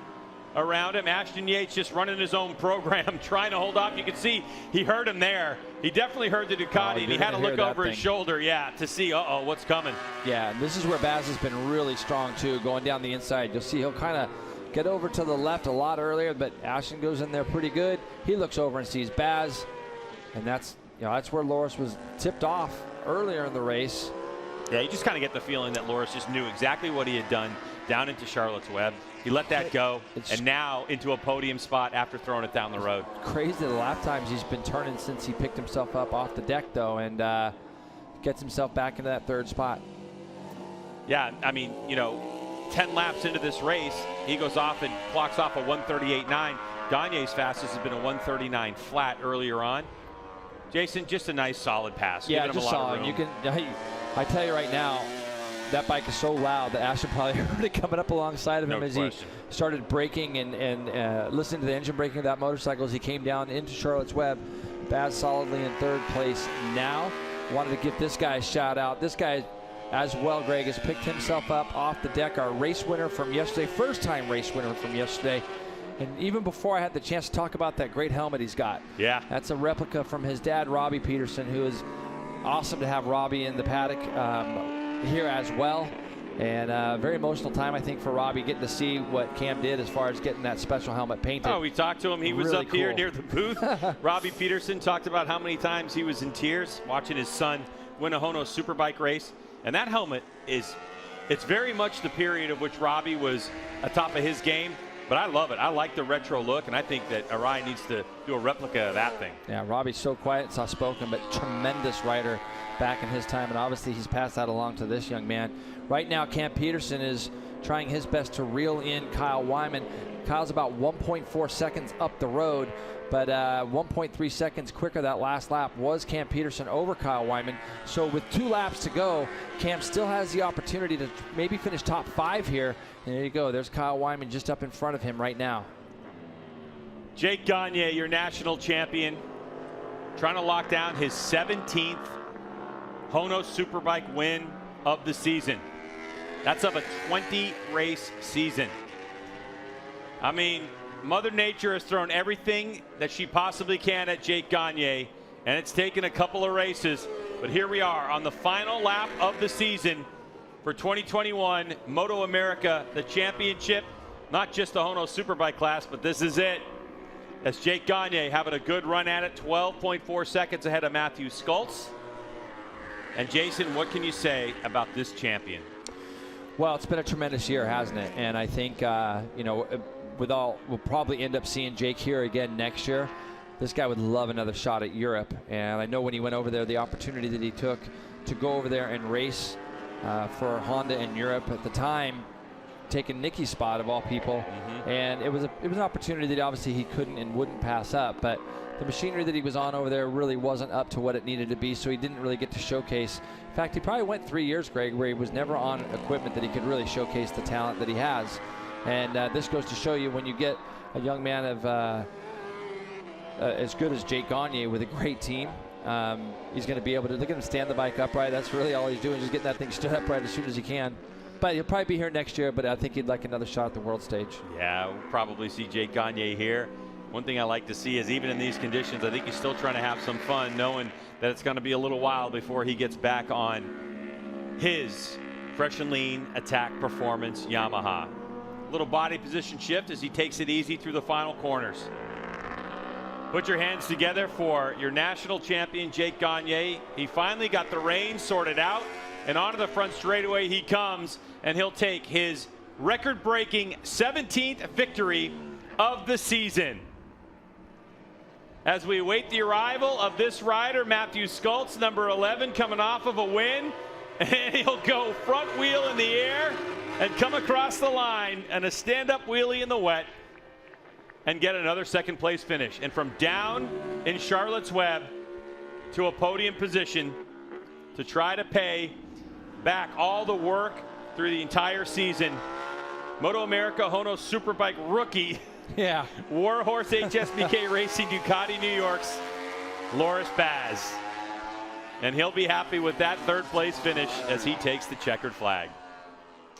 around him. Ashton Yates just running his own program, trying to hold off. You can see he heard him there. He definitely heard the Ducati, and he had to look over his shoulder, to see, what's coming. Yeah, and this is where Baz has been really strong, too, going down the inside. You'll see he'll kind of get over to the left a lot earlier, but Ashton goes in there pretty good. He looks over and sees Baz, and that's where Loris was tipped off earlier in the race. Yeah, you just kind of get the feeling that Loris just knew exactly what he had done down into Charlotte's Web. He let that go, and now into a podium spot after throwing it down the road. Crazy the lap times he's been turning since he picked himself up off the deck, though, and gets himself back into that 3rd spot. Yeah, I mean, 10 laps into this race, he goes off and clocks off a 138.9. Gagne's fastest has been a 139 flat earlier on. Jason, just a nice solid pass. Yeah, giving him just a lot of room. I tell you right now, that bike is so loud that Ashton probably heard it coming up alongside of him as he started braking and listening to the engine braking of that motorcycle as he came down into Charlotte's Web. Baz solidly in 3rd place now. wanted to give this guy a shout out. This guy as well, Greg, has picked himself up off the deck. Our race winner from yesterday, first time race winner from yesterday. And even before I had the chance to talk about that great helmet he's got. Yeah. That's a replica from his dad, Robbie Peterson, who is awesome to have Robbie in the paddock here as well. And very emotional time, I think, for Robbie, getting to see what Cam did as far as getting that special helmet painted. Oh, we talked to him. He was Really up here cool. near the booth. Robbie Peterson talked about how many times he was in tears watching his son win a HONOS Superbike race. And that helmet it's very much the period of which Robbie was atop of his game. But I love it. I like the retro look, and I think that Arai needs to do a replica of that thing. Yeah, Robbie's so quiet and soft-spoken, but tremendous rider back in his time, and obviously he's passed that along to this young man. Right now, Cam Peterson is trying his best to reel in Kyle Wyman. Kyle's about 1.4 seconds up the road, but 1.3 seconds quicker that last lap was Cam Peterson over Kyle Wyman. So with 2 laps to go, Cam still has the opportunity to maybe finish top 5 here. And there you go. There's Kyle Wyman just up in front of him right now. Jake Gagne, your national champion, trying to lock down his 17th HONOS Superbike win of the season. That's of a 20-race season. I mean, Mother Nature has thrown everything that she possibly can at Jake Gagne, and it's taken a couple of races. But here we are on the final lap of the season for 2021 MotoAmerica, the championship, not just the HONOS Superbike class, but this is it. As Jake Gagne having a good run at it, 12.4 seconds ahead of Matthew Skultz. And Jason, what can you say about this champion? Well, it's been a tremendous year, hasn't it? And I think, you know, we'll probably end up seeing Jake here again next year. This guy would love another shot at Europe. And I know when he went over there, the opportunity that he took to go over there and race for Honda in Europe at the time, taking Nicky's spot of all people. And it was an opportunity that obviously he couldn't and wouldn't pass up. But the machinery that he was on over there really wasn't up to what it needed to be, so he didn't really get to showcase. In fact, he probably went 3 years, Greg, where he was never on equipment that he could really showcase the talent that he has. And this goes to show you when you get a young man of as good as Jake Gagne with a great team, he's going to be able to, look at him stand the bike upright. That's really all he's doing, just getting that thing stood upright as soon as he can. But he'll probably be here next year, but I think he'd like another shot at the world stage. Yeah, we'll probably see Jake Gagne here. One thing I like to see is even in these conditions, I think he's still trying to have some fun, knowing that it's going to be a little while before he gets back on his fresh and lean attack performance Yamaha. Little body position shift as he takes it easy through the final corners. Put your hands together for your national champion, Jake Gagne. He finally got the reins sorted out, and onto the front straightaway he comes, and he'll take his record-breaking 17th victory of the season. As we await the arrival of this rider, Matthew Skultz, number 11, coming off of a win, and he'll go front wheel in the air and come across the line and a stand-up wheelie in the wet and get another second place finish. And from down in Charlotte's Web to a podium position to try to pay back all the work through the entire season, MotoAmerica HONOS Superbike rookie, Warhorse HSBK Racing Ducati New York's Loris Baz. And he'll be happy with that third place finish as he takes the checkered flag.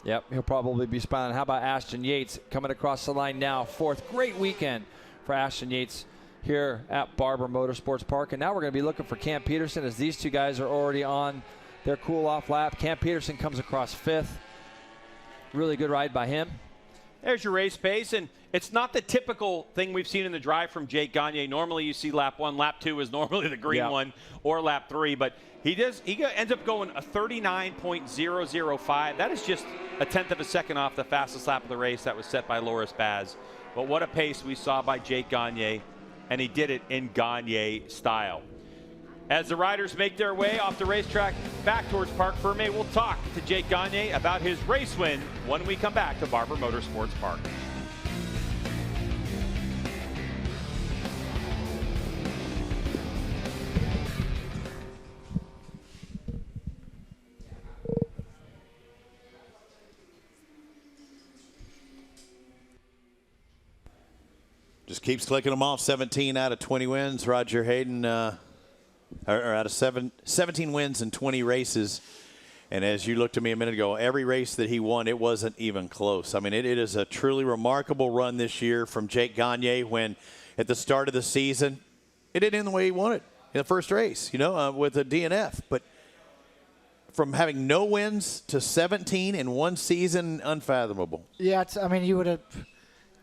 Yep, he'll probably be smiling. How about Ashton Yates coming across the line now? Fourth. Great weekend for Ashton Yates here at Barber Motorsports Park. And now we're going to be looking for Cam Peterson as these two guys are already on their cool-off lap. Cam Peterson comes across fifth. Really good ride by him. There's your race pace, and it's not the typical thing we've seen in the drive from Jake Gagne. Normally you see lap 1, lap 2 is normally the green one, or lap 3, but he ends up going a 39.005. That is just a tenth of a second off the fastest lap of the race that was set by Loris Baz. But what a pace we saw by Jake Gagne, and he did it in Gagne style. As the riders make their way off the racetrack back towards Parc Ferme, we'll talk to Jake Gagne about his race win when we come back to Barber Motorsports Park. Just keeps clicking them off. 17 out of 20 wins. Roger Hayden or out of 17 wins in 20 races. And as you looked at me a minute ago, every race that he won, it wasn't even close. I mean, it is a truly remarkable run this year from Jake Gagne when at the start of the season, it didn't end the way he wanted in the first race, with a DNF. But from having no wins to 17 in one season, unfathomable. Yeah, you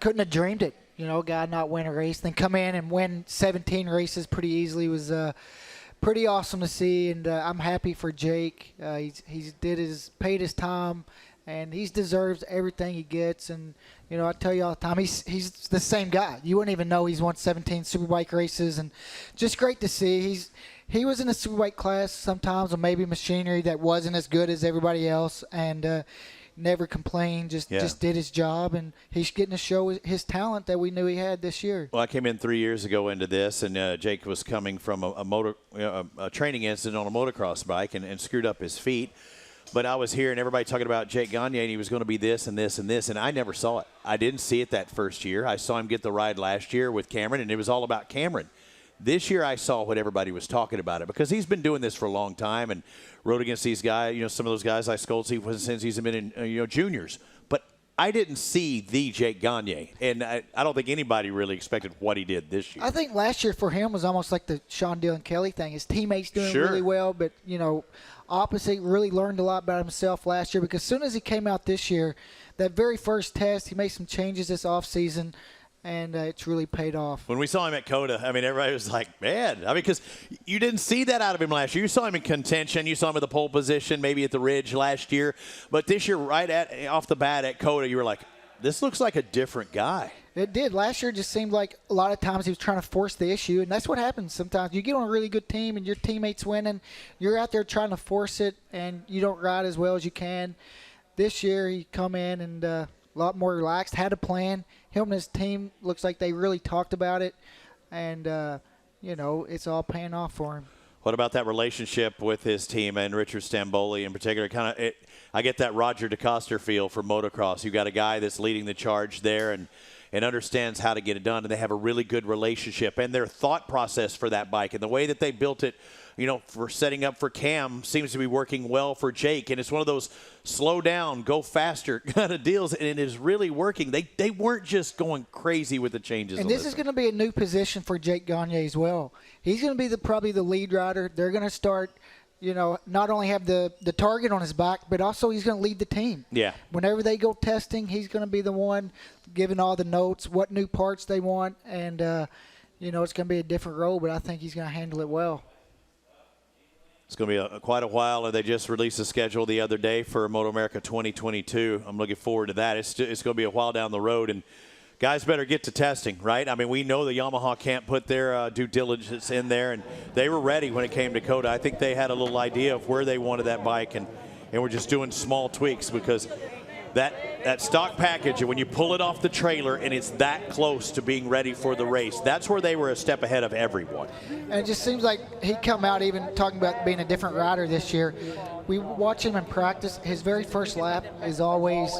couldn't have dreamed it. Guy not win a race, then come in and win 17 races pretty easily was pretty awesome to see, and I'm happy for Jake. He's paid his time, and he deserves everything he gets. And I tell you all the time, he's the same guy. You wouldn't even know he's won 17 Superbike races, and just great to see. He was in a Superbike class sometimes, or maybe machinery that wasn't as good as everybody else, and never complained, just did his job, and he's getting to show his talent that we knew he had this year. Well, I came in 3 years ago into this, and Jake was coming from a training incident on a motocross bike and screwed up his feet. But I was hearing everybody talking about Jake Gagne, and he was going to be this and this and this, and I never saw it. I didn't see it that first year. I saw him get the ride last year with Cameron, and it was all about Cameron. This year I saw what everybody was talking about it, because he's been doing this for a long time and rode against these guys, some of those guys I scolded since he's been in juniors. But I didn't see the Jake Gagne, and I don't think anybody really expected what he did this year. I think last year for him was almost like the Sean Dillon Kelly thing. His teammates doing really well, but, opposite, really learned a lot about himself last year, because as soon as he came out this year, that very first test, he made some changes this offseason, and it's really paid off. When we saw him at COTA, everybody was like, man. Because you didn't see that out of him last year. You saw him in contention. You saw him at the pole position, maybe at the Ridge last year. But this year, off the bat at COTA, you were like, this looks like a different guy. It did. Last year just seemed like a lot of times he was trying to force the issue, and that's what happens sometimes. You get on a really good team and your teammate's winning. You're out there trying to force it, and you don't ride as well as you can. This year he come in and a lot more relaxed, had a plan. Him and his team looks like they really talked about it, and, it's all paying off for him. What about that relationship with his team and Richard Stamboli in particular? I get that Roger DeCoster feel for motocross. You got a guy that's leading the charge there and understands how to get it done, and they have a really good relationship. And their thought process for that bike and the way that they built it, for setting up for Cam seems to be working well for Jake. And it's one of those slow down, go faster kind of deals, and it is really working. They weren't just going crazy with the changes. And this is going to be a new position for Jake Gagne as well. He's going to be probably the lead rider. They're going to start, not only have the target on his back, but also he's going to lead the team. Yeah. Whenever they go testing, he's going to be the one giving all the notes, what new parts they want, and, it's going to be a different role, but I think he's going to handle it well. It's going to be quite a while, and they just released a schedule the other day for MotoAmerica 2022. I'm looking forward to that. It's going to be a while down the road, and guys better get to testing, right? We know the Yamaha can't put their due diligence in there, and they were ready when it came to COTA. I think they had a little idea of where they wanted that bike, and we're just doing small tweaks, because that stock package, when you pull it off the trailer and it's that close to being ready for the race, that's where they were a step ahead of everyone. And it just seems like he come out even talking about being a different rider this year. We watch him in practice. His very first lap is always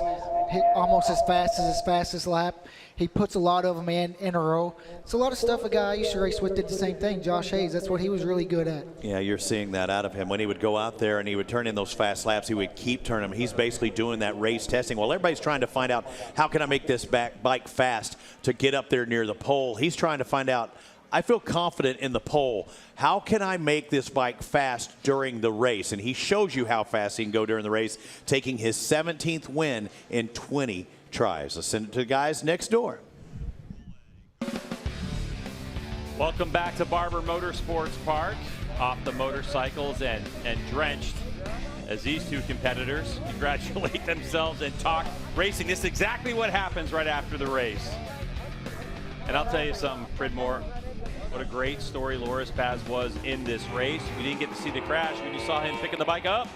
almost as fast as his fastest lap. He puts a lot of them in a row. It's a lot of stuff a guy I used to race with did the same thing. Josh Hayes, that's what he was really good at. Yeah, you're seeing that out of him. When he would go out there and he would turn in those fast laps, he would keep turning them. He's basically doing that race testing. While everybody's trying to find out, how can I make this bike fast to get up there near the pole? He's trying to find out, I feel confident in the pole. How can I make this bike fast during the race? And he shows you how fast he can go during the race, taking his 17th win in 20 tries. Let's send it to the guys next door. Welcome back to Barber Motorsports Park. Off the motorcycles and drenched as these two competitors congratulate themselves and talk racing. This is exactly what happens right after the race. And I'll tell you something, Pridmore, what a great story Loris Paz was in this race. We didn't get to see the crash. We just saw him picking the bike up,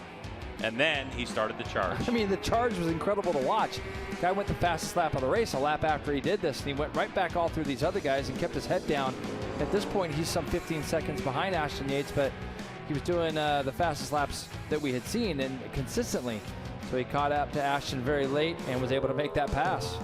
and then he started the charge. The charge was incredible to watch. Guy went the fastest lap of the race a lap after he did this, and he went right back all through these other guys and kept his head down. At this point, he's some 15 seconds behind Ashton Yates, but he was doing the fastest laps that we had seen, and consistently. So he caught up to Ashton very late and was able to make that pass.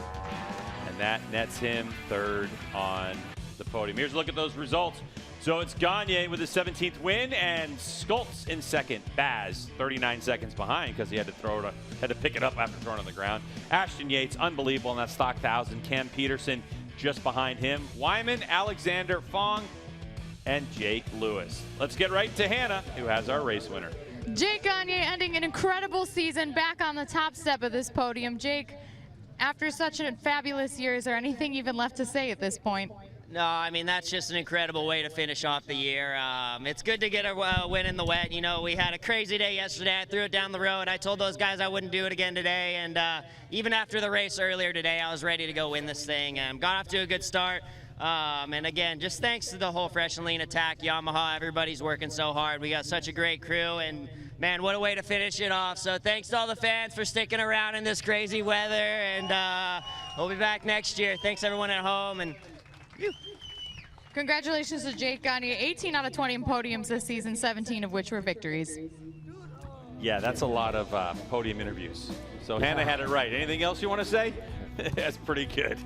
And that nets him third on the podium. Here's a look at those results. So it's Gagne with his 17th win, and Skoltz in second. Baz 39 seconds behind because he had to pick it up after throwing it on the ground. Ashton Yates, unbelievable in that stock 1000. Cam Peterson just behind him. Wyman, Alexander, Fong, and Jake Lewis. Let's get right to Hannah, who has our race winner. Jake Gagne ending an incredible season back on the top step of this podium. Jake, after such a fabulous year, is there anything even left to say at this point? No, I mean, that's just an incredible way to finish off the year. It's good to get a win in the wet. You know, we had a crazy day yesterday. I threw it down the road. I told those guys I wouldn't do it again today. And even after the race earlier today, I was ready to go win this thing. Got off to a good start. And again, just thanks to the whole Fresh and Lean attack, Yamaha, everybody's working so hard. We got such a great crew, and man, what a way to finish it off. So thanks to all the fans for sticking around in this crazy weather, and we'll be back next year. Thanks everyone at home, and congratulations to Jake Gagne, 18 out of 20 in podiums this season, 17 of which were victories. Yeah, that's a lot of podium interviews. So Hannah had it right. Anything else you want to say? That's pretty good.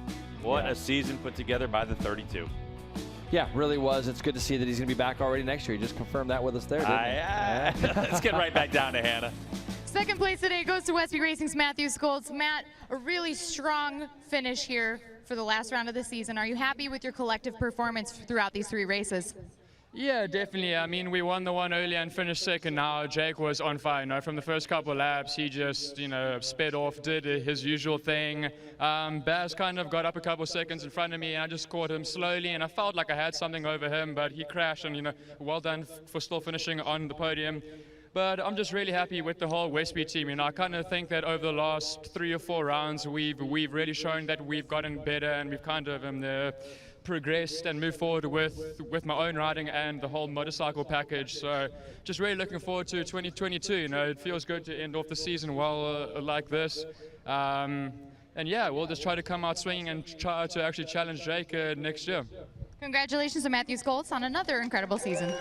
What a season put together by the 32. Yeah, really was. It's good to see that he's going to be back already next year. He just confirmed that with us there, didn't he? Let's get right back down to Hannah. Second place today goes to Westby Racing's Matthew Skoltz. Matt, a really strong finish here for the last round of the season. Are you happy with your collective performance throughout these 3 races? Yeah, definitely. I mean, we won the one earlier and finished second. Now Jake was on fire. You know, from the first couple of laps, he just, you know, sped off, did his usual thing. Baz kind of got up a couple seconds in front of me, and I just caught him slowly, and I felt like I had something over him, but he crashed, and, you know, well done for still finishing on the podium. But I'm just really happy with the whole Westby team. You know, I kind of think that over the last 3 or 4 rounds, we've really shown that we've gotten better, and we've kind of progressed and moved forward with my own riding and the whole motorcycle package. So just really looking forward to 2022. You know, it feels good to end off the season well like this. And yeah, we'll just try to come out swinging and try to actually challenge Jake next year. Congratulations to Matthew Skoltz on another incredible season.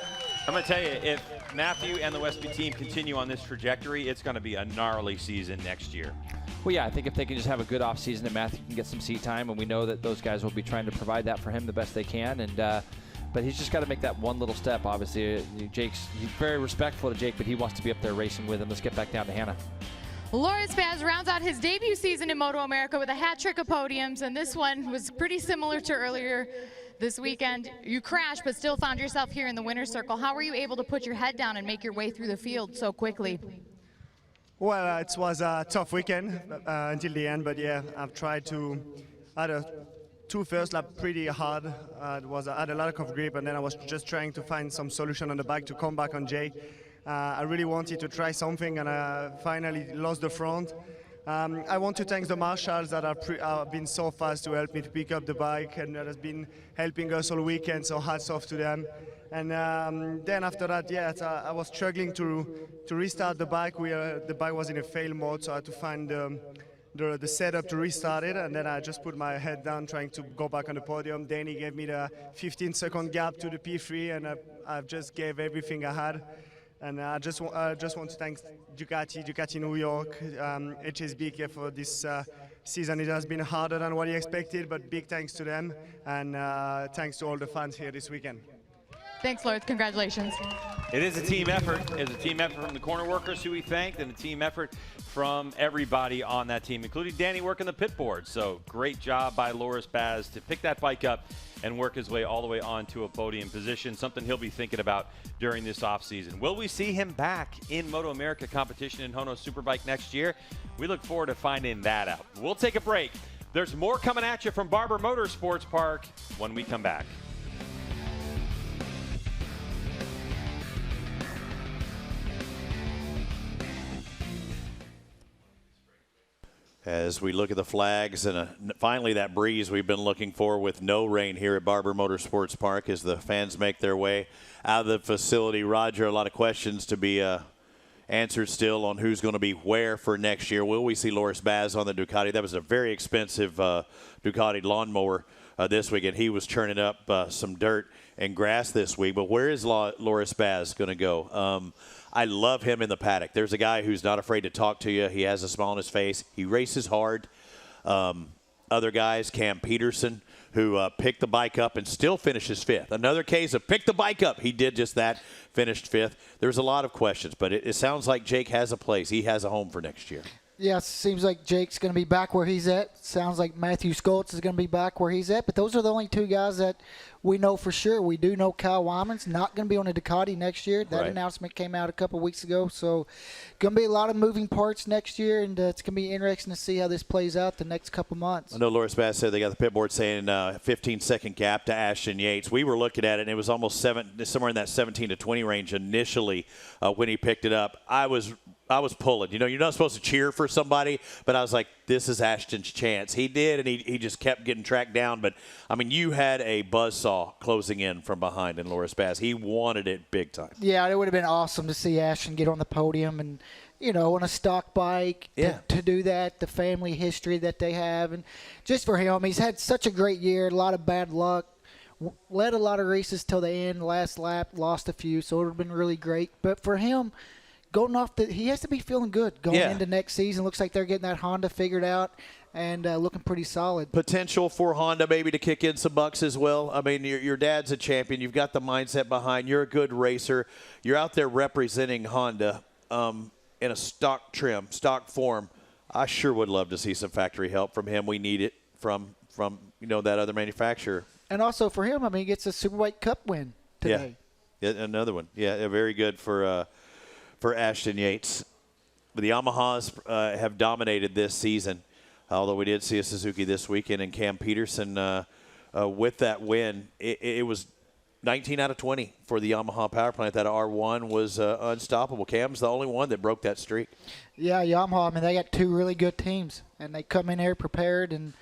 I'm going to tell you, if Matthew and the Westby team continue on this trajectory, it's going to be a gnarly season next year. Well, yeah, I think if they can just have a good offseason and Matthew can get some seat time, and we know that those guys will be trying to provide that for him the best they can, and but he's just got to make that one little step. Obviously, he's very respectful to Jake, but he wants to be up there racing with him. Let's get back down to Hannah. Loris Baz rounds out his debut season in MotoAmerica with a hat trick of podiums, and this one was pretty similar to earlier this weekend. You crashed, but still found yourself here in the winner's circle. How were you able to put your head down and make your way through the field so quickly? Well, it was a tough weekend until the end, but yeah, I've tried to add a 2 first lap pretty hard. I had a lot of grip, and then I was just trying to find some solution on the back to come back on Jay. I really wanted to try something, and I finally lost the front. I want to thank the marshals that have been so fast to help me to pick up the bike, and that has been helping us all weekend, so hats off to them. And then after that, yeah, I was struggling to restart the bike. The bike was in a fail mode, so I had to find the setup to restart it, and then I just put my head down trying to go back on the podium. Danny gave me the 15-second gap to the P3, and I just gave everything I had. And I just want to thank Ducati New York, HSBK for this season. It has been harder than what he expected, but big thanks to them, and thanks to all the fans here this weekend. Thanks, Loris. Congratulations. It is a team effort. It's a team effort from the corner workers who we thanked, and a team effort from everybody on that team, including Danny working the pit board. So great job by Loris Baz to pick that bike up and work his way all the way onto a podium position, something he'll be thinking about during this offseason. Will we see him back in MotoAmerica competition in HONOS Superbike next year? We look forward to finding that out. We'll take a break. There's more coming at you from Barber Motorsports Park when we come back. As we look at the flags and finally that breeze we've been looking for with no rain here at Barber Motorsports Park as the fans make their way out of the facility. Roger, a lot of questions to be answered still on who's going to be where for next year. Will we see Loris Baz on the Ducati? That was a very expensive Ducati lawnmower this week, and he was churning up some dirt and grass this week. But where is Loris Baz going to go? I love him in the paddock. There's a guy who's not afraid to talk to you. He has a smile on his face. He races hard. Other guys, Cam Peterson, who picked the bike up and still finishes 5th. Another case of pick the bike up. He did just that, finished 5th. There's a lot of questions, but it sounds like Jake has a place. He has a home for next year. Yeah, it seems like Jake's going to be back where he's at. Sounds like Matthew Skoltz is going to be back where he's at. But those are the only 2 guys that we know for sure. We do know Kyle Wyman's not going to be on a Ducati next year. That announcement came out a couple weeks ago. So going to be a lot of moving parts next year, and it's going to be interesting to see how this plays out the next couple months. I know Loris Bass said they got the pit board saying 15-second gap to Ashton Yates. We were looking at it, and it was almost somewhere in that 17 to 20 range initially when he picked it up. I was pulling. You know, you're not supposed to cheer for somebody, but I was like, this is Ashton's chance. He did, and he just kept getting tracked down. But, I mean, you had a buzzsaw closing in from behind in Loris Bass. He wanted it big time. Yeah, it would have been awesome to see Ashton get on the podium and, you know, on a stock bike to do that, the family history that they have. And just for him, he's had such a great year, a lot of bad luck. Led a lot of races till the end, last lap, lost a few, so it would have been really great. But for him, going off he has to be feeling good going into next season. Looks like they're getting that Honda figured out and looking pretty solid. Potential for Honda maybe to kick in some bucks as well. I mean, your dad's a champion. You've got the mindset behind. You're a good racer. You're out there representing Honda in a stock trim, stock form. I sure would love to see some factory help from him. We need it from that other manufacturer. And also for him, I mean, he gets a Superbike Cup win today. Yeah, another one. Yeah, very good for Ashton Yates. But the Yamahas have dominated this season, although we did see a Suzuki this weekend, and Cam Peterson with that win. It was 19 out of 20 for the Yamaha power plant. That R1 was unstoppable. Cam's the only one that broke that streak. Yeah, Yamaha, I mean, they got 2 really good teams, and they come in here prepared, and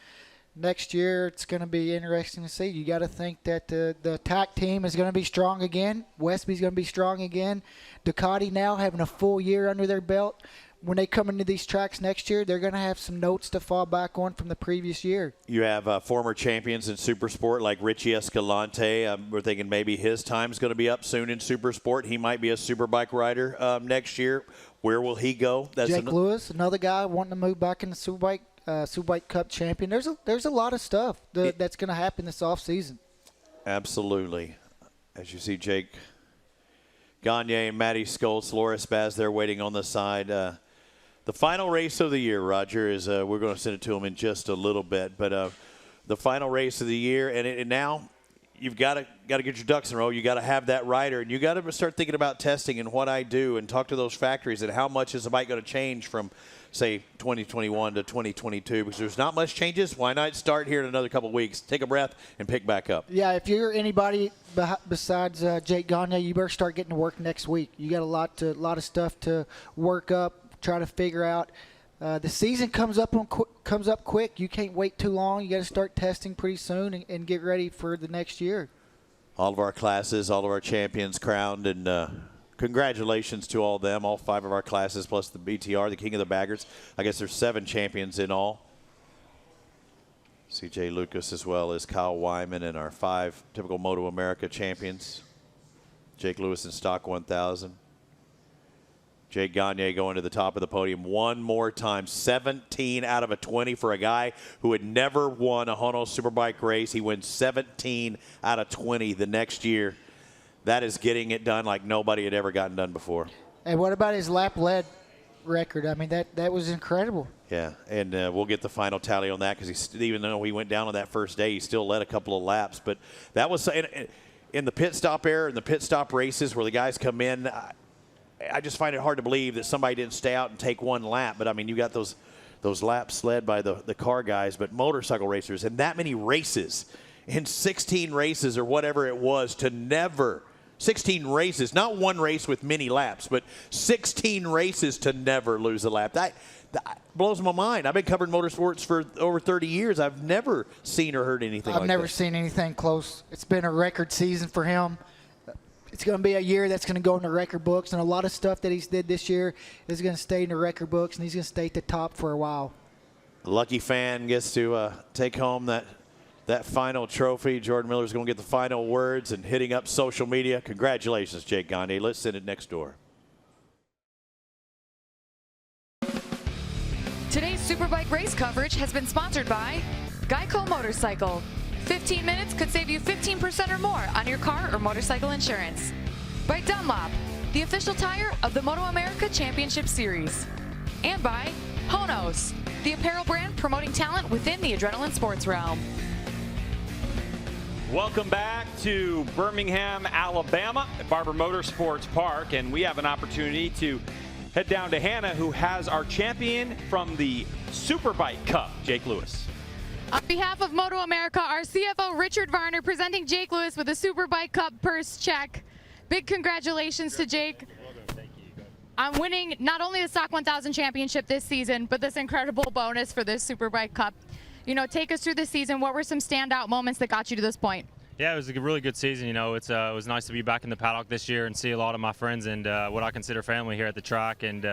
next year it's going to be interesting to see. You got to think that the attack team is going to be strong again. Westby's going to be strong again. Ducati now having a full year under their belt. When they come into these tracks next year, they're going to have some notes to fall back on from the previous year. You have former champions in Supersport like Richie Escalante. We're thinking maybe his time's going to be up soon in Supersport. He might be a Superbike rider next year. Where will he go? Jake Lewis, another guy wanting to move back into Superbike. Superbike Cup champion. There's a lot of stuff that's going to happen this offseason. Absolutely. As you see Jake Gagne and Matty Skoltz, Loris Baz, they're waiting on the side. The final race of the year, Roger, is we're going to send it to them in just a little bit. But the final race of the year, and now you've got to get your ducks in a row. You got to have that rider, and you got to start thinking about testing and what I do, and talk to those factories and how much is the bike going to change from, say, 2021 to 2022, because there's not much changes. Why not start here in another couple of weeks, take a breath, and pick back up? Yeah, if you're anybody besides Jake Gagne, you better start getting to work next week. You got a lot of stuff to work up, try to figure out. The season comes up quick. You can't wait too long. You got to start testing pretty soon and get ready for the next year. All of our classes, all of our champions crowned, and congratulations to all of them, all 5 of our classes, plus the BTR, the King of the Baggers. I guess there's 7 champions in all. CJ Lucas as well as Kyle Wyman and our 5 typical MotoAmerica champions. Jake Lewis in Stock 1000. Jake Gagne going to the top of the podium one more time. 17 out of a 20 for a guy who had never won a HONOS Superbike race. He wins 17 out of 20 the next year. That is getting it done like nobody had ever gotten done before. And what about his lap lead record? I mean, that was incredible. Yeah, and we'll get the final tally on that, because even though he went down on that first day, he still led a couple of laps. But that was in the pit stop era, in the pit stop races where the guys come in, I just find it hard to believe that somebody didn't stay out and take one lap. But, I mean, you got those laps led by the car guys, but motorcycle racers, and that many races, in 16 races or whatever it was, to never – 16 races, not one race with many laps, but 16 races to never lose a lap. That blows my mind. I've been covering motorsports for over 30 years. I've never seen or heard anything like that. I've never seen anything close. It's been a record season for him. It's going to be a year that's going to go in the record books, and a lot of stuff that he's did this year is going to stay in the record books, and he's going to stay at the top for a while. A lucky fan gets to take home that final trophy. Jordan Miller's going to get the final words and hitting up social media. Congratulations, Jake Gagne. Let's send it next door. Today's Superbike race coverage has been sponsored by Geico Motorcycle. 15 minutes could save you 15% or more on your car or motorcycle insurance. By Dunlop, the official tire of the MotoAmerica Championship Series. And by HONOS, the apparel brand promoting talent within the adrenaline sports realm. Welcome back to Birmingham, Alabama at Barber Motorsports Park, and we have an opportunity to head down to Hannah, who has our champion from the Superbike Cup, Jake Lewis. On behalf of MotoAmerica, our CFO Richard Varner presenting Jake Lewis with a Superbike Cup purse check. Big congratulations to Jake on winning not only the Stock 1000 Championship this season, but this incredible bonus for this Superbike Cup. You know, take us through the season. What were some standout moments that got you to this point? Yeah, it was a really good season. You know, it was nice to be back in the paddock this year and see a lot of my friends and what I consider family here at the track. And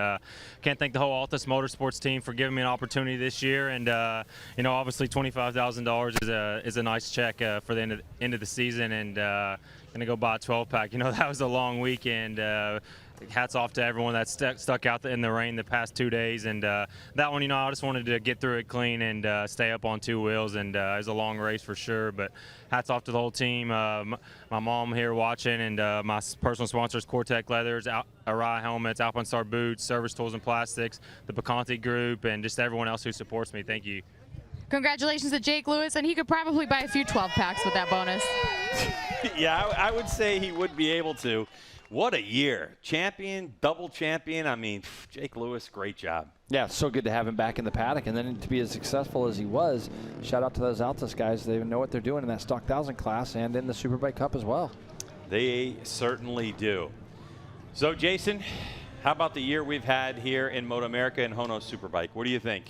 can't thank the whole HONOS Motorsports team for giving me an opportunity this year. And you know, obviously $25,000 is a nice check for the end of the season. And gonna go buy a 12-pack. You know, that was a long weekend. Hats off to everyone that stuck out in the rain the past 2 days, and that one, you know, I just wanted to get through it clean and stay up on two wheels, and it was a long race for sure, but hats off to the whole team. My mom here watching, and my personal sponsors, Cortec Leathers, Arai Helmets, Alpine Star Boots, Service Tools and Plastics, the Bacanti Group, and just everyone else who supports me. Thank you. Congratulations to Jake Lewis, and he could probably buy a few 12-packs with that bonus. Yeah, I would say he would be able to. What a year. Champion, double champion. I mean, Jake Lewis, great job. Yeah, it's so good to have him back in the paddock, and then to be as successful as he was. Shout out to those Altus guys. They know what they're doing in that Stock 1000 class and in the Superbike Cup as well. They certainly do. So, Jason, how about the year we've had here in MotoAmerica and HONOS Superbike? What do you think?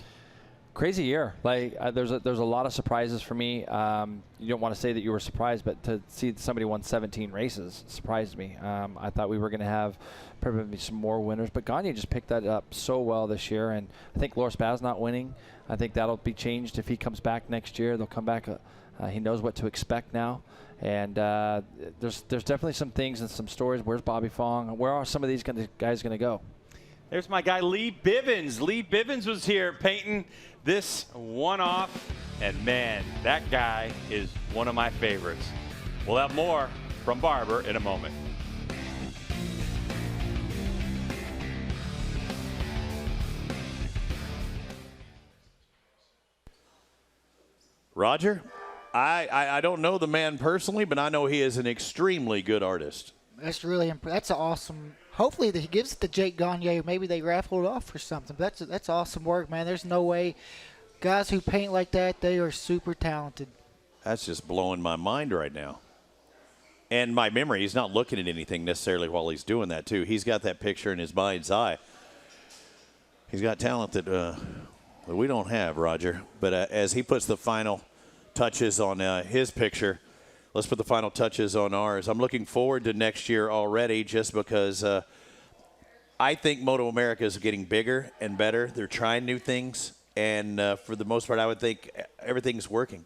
Crazy year. Like there's a lot of surprises for me. You don't want to say that you were surprised, but to see somebody won 17 races surprised me. I thought we were going to have probably some more winners, but Gagne just picked that up so well this year. And I think Loris Baz not winning. I think that'll be changed if he comes back next year. They'll come back. He knows what to expect now. And there's definitely some things and some stories. Where's Bobby Fong? Where are some of these guys going to go? There's my guy Lee Bivens. Lee Bivens was here painting this one off, and man, that guy is one of my favorites. We'll have more from Barber in a moment. Roger, I don't know the man personally, but I know he is an extremely good artist. That's really that's awesome. Hopefully he gives it to Jake Gagne. Maybe they raffle it off or something. But that's awesome work, man. There's no way. Guys who paint like that, they are super talented. That's just blowing my mind right now. And my memory, he's not looking at anything necessarily while he's doing that, too. He's got that picture in his mind's eye. He's got talent that we don't have, Roger. But as he puts the final touches on his picture, let's put the final touches on ours. I'm looking forward to next year already just because I think MotoAmerica is getting bigger and better. They're trying new things. And for the most part, I would think everything's working.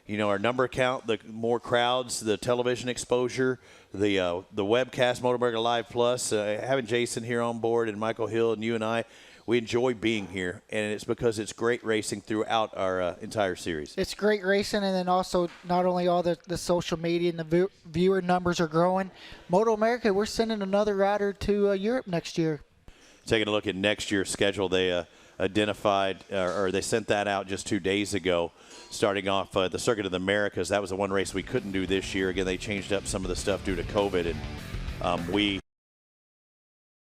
You know, our number count, the more crowds, the television exposure, the webcast, MotoAmerica Live Plus, having Jason here on board and Michael Hill and you and I, we enjoy being here. And it's because it's great racing throughout our entire series. It's great racing, and then also not only all the social media and the viewer numbers are growing. MotoAmerica, we're sending another rider to Europe next year. Taking a look at next year's schedule, they identified, or they sent that out just 2 days ago, starting off the Circuit of the Americas. That was the one race we couldn't do this year. Again, they changed up some of the stuff due to COVID, and we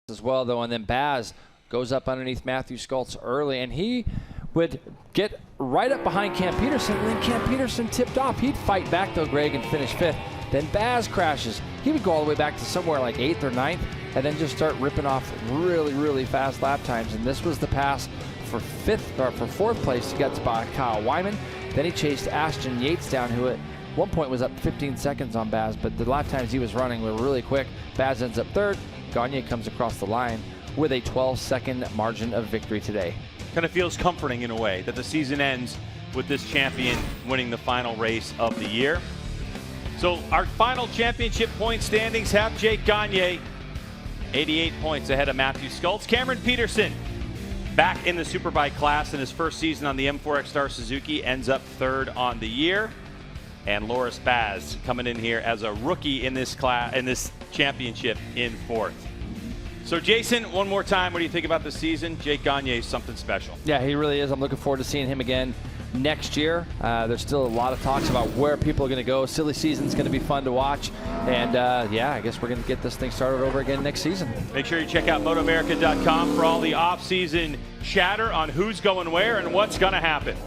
as well, though. And then Baz goes up underneath Matthew Skultz early, and he would get right up behind Cam Peterson, and then Cam Peterson tipped off. He'd fight back, though, Greg, and finish 5th. Then Baz crashes. He would go all the way back to somewhere like 8th or 9th, and then just start ripping off really, really fast lap times. And this was the pass for 4th place. He got by Kyle Wyman. Then he chased Ashton Yates down, who at one point was up 15 seconds on Baz, but the lap times he was running were really quick. Baz ends up 3rd. Gagne comes across the line with a 12-second margin of victory today. Kind of feels comforting in a way that the season ends with this champion winning the final race of the year. So our final championship point standings have Jake Gagne, 88 points ahead of Matthew Skultz. Cameron Peterson, back in the Superbike class in his first season on the M4 X-Star Suzuki, ends up 3rd on the year. and Loris Baz coming in here as a rookie in this class, in this championship, in 4th. So Jason, one more time, what do you think about this season? Jake Gagne is something special. Yeah, he really is. I'm looking forward to seeing him again next year. There's still a lot of talks about where people are going to go. Silly season's going to be fun to watch. And yeah, I guess we're going to get this thing started over again next season. Make sure you check out MotoAmerica.com for all the off-season chatter on who's going where and what's going to happen.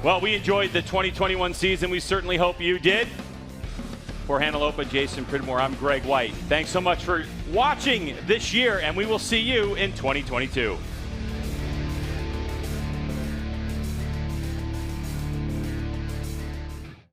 Well, we enjoyed the 2021 season. We certainly hope you did. For Hanalopa, Jason Pridmore, I'm Greg White. Thanks so much for watching this year, and we will see you in 2022.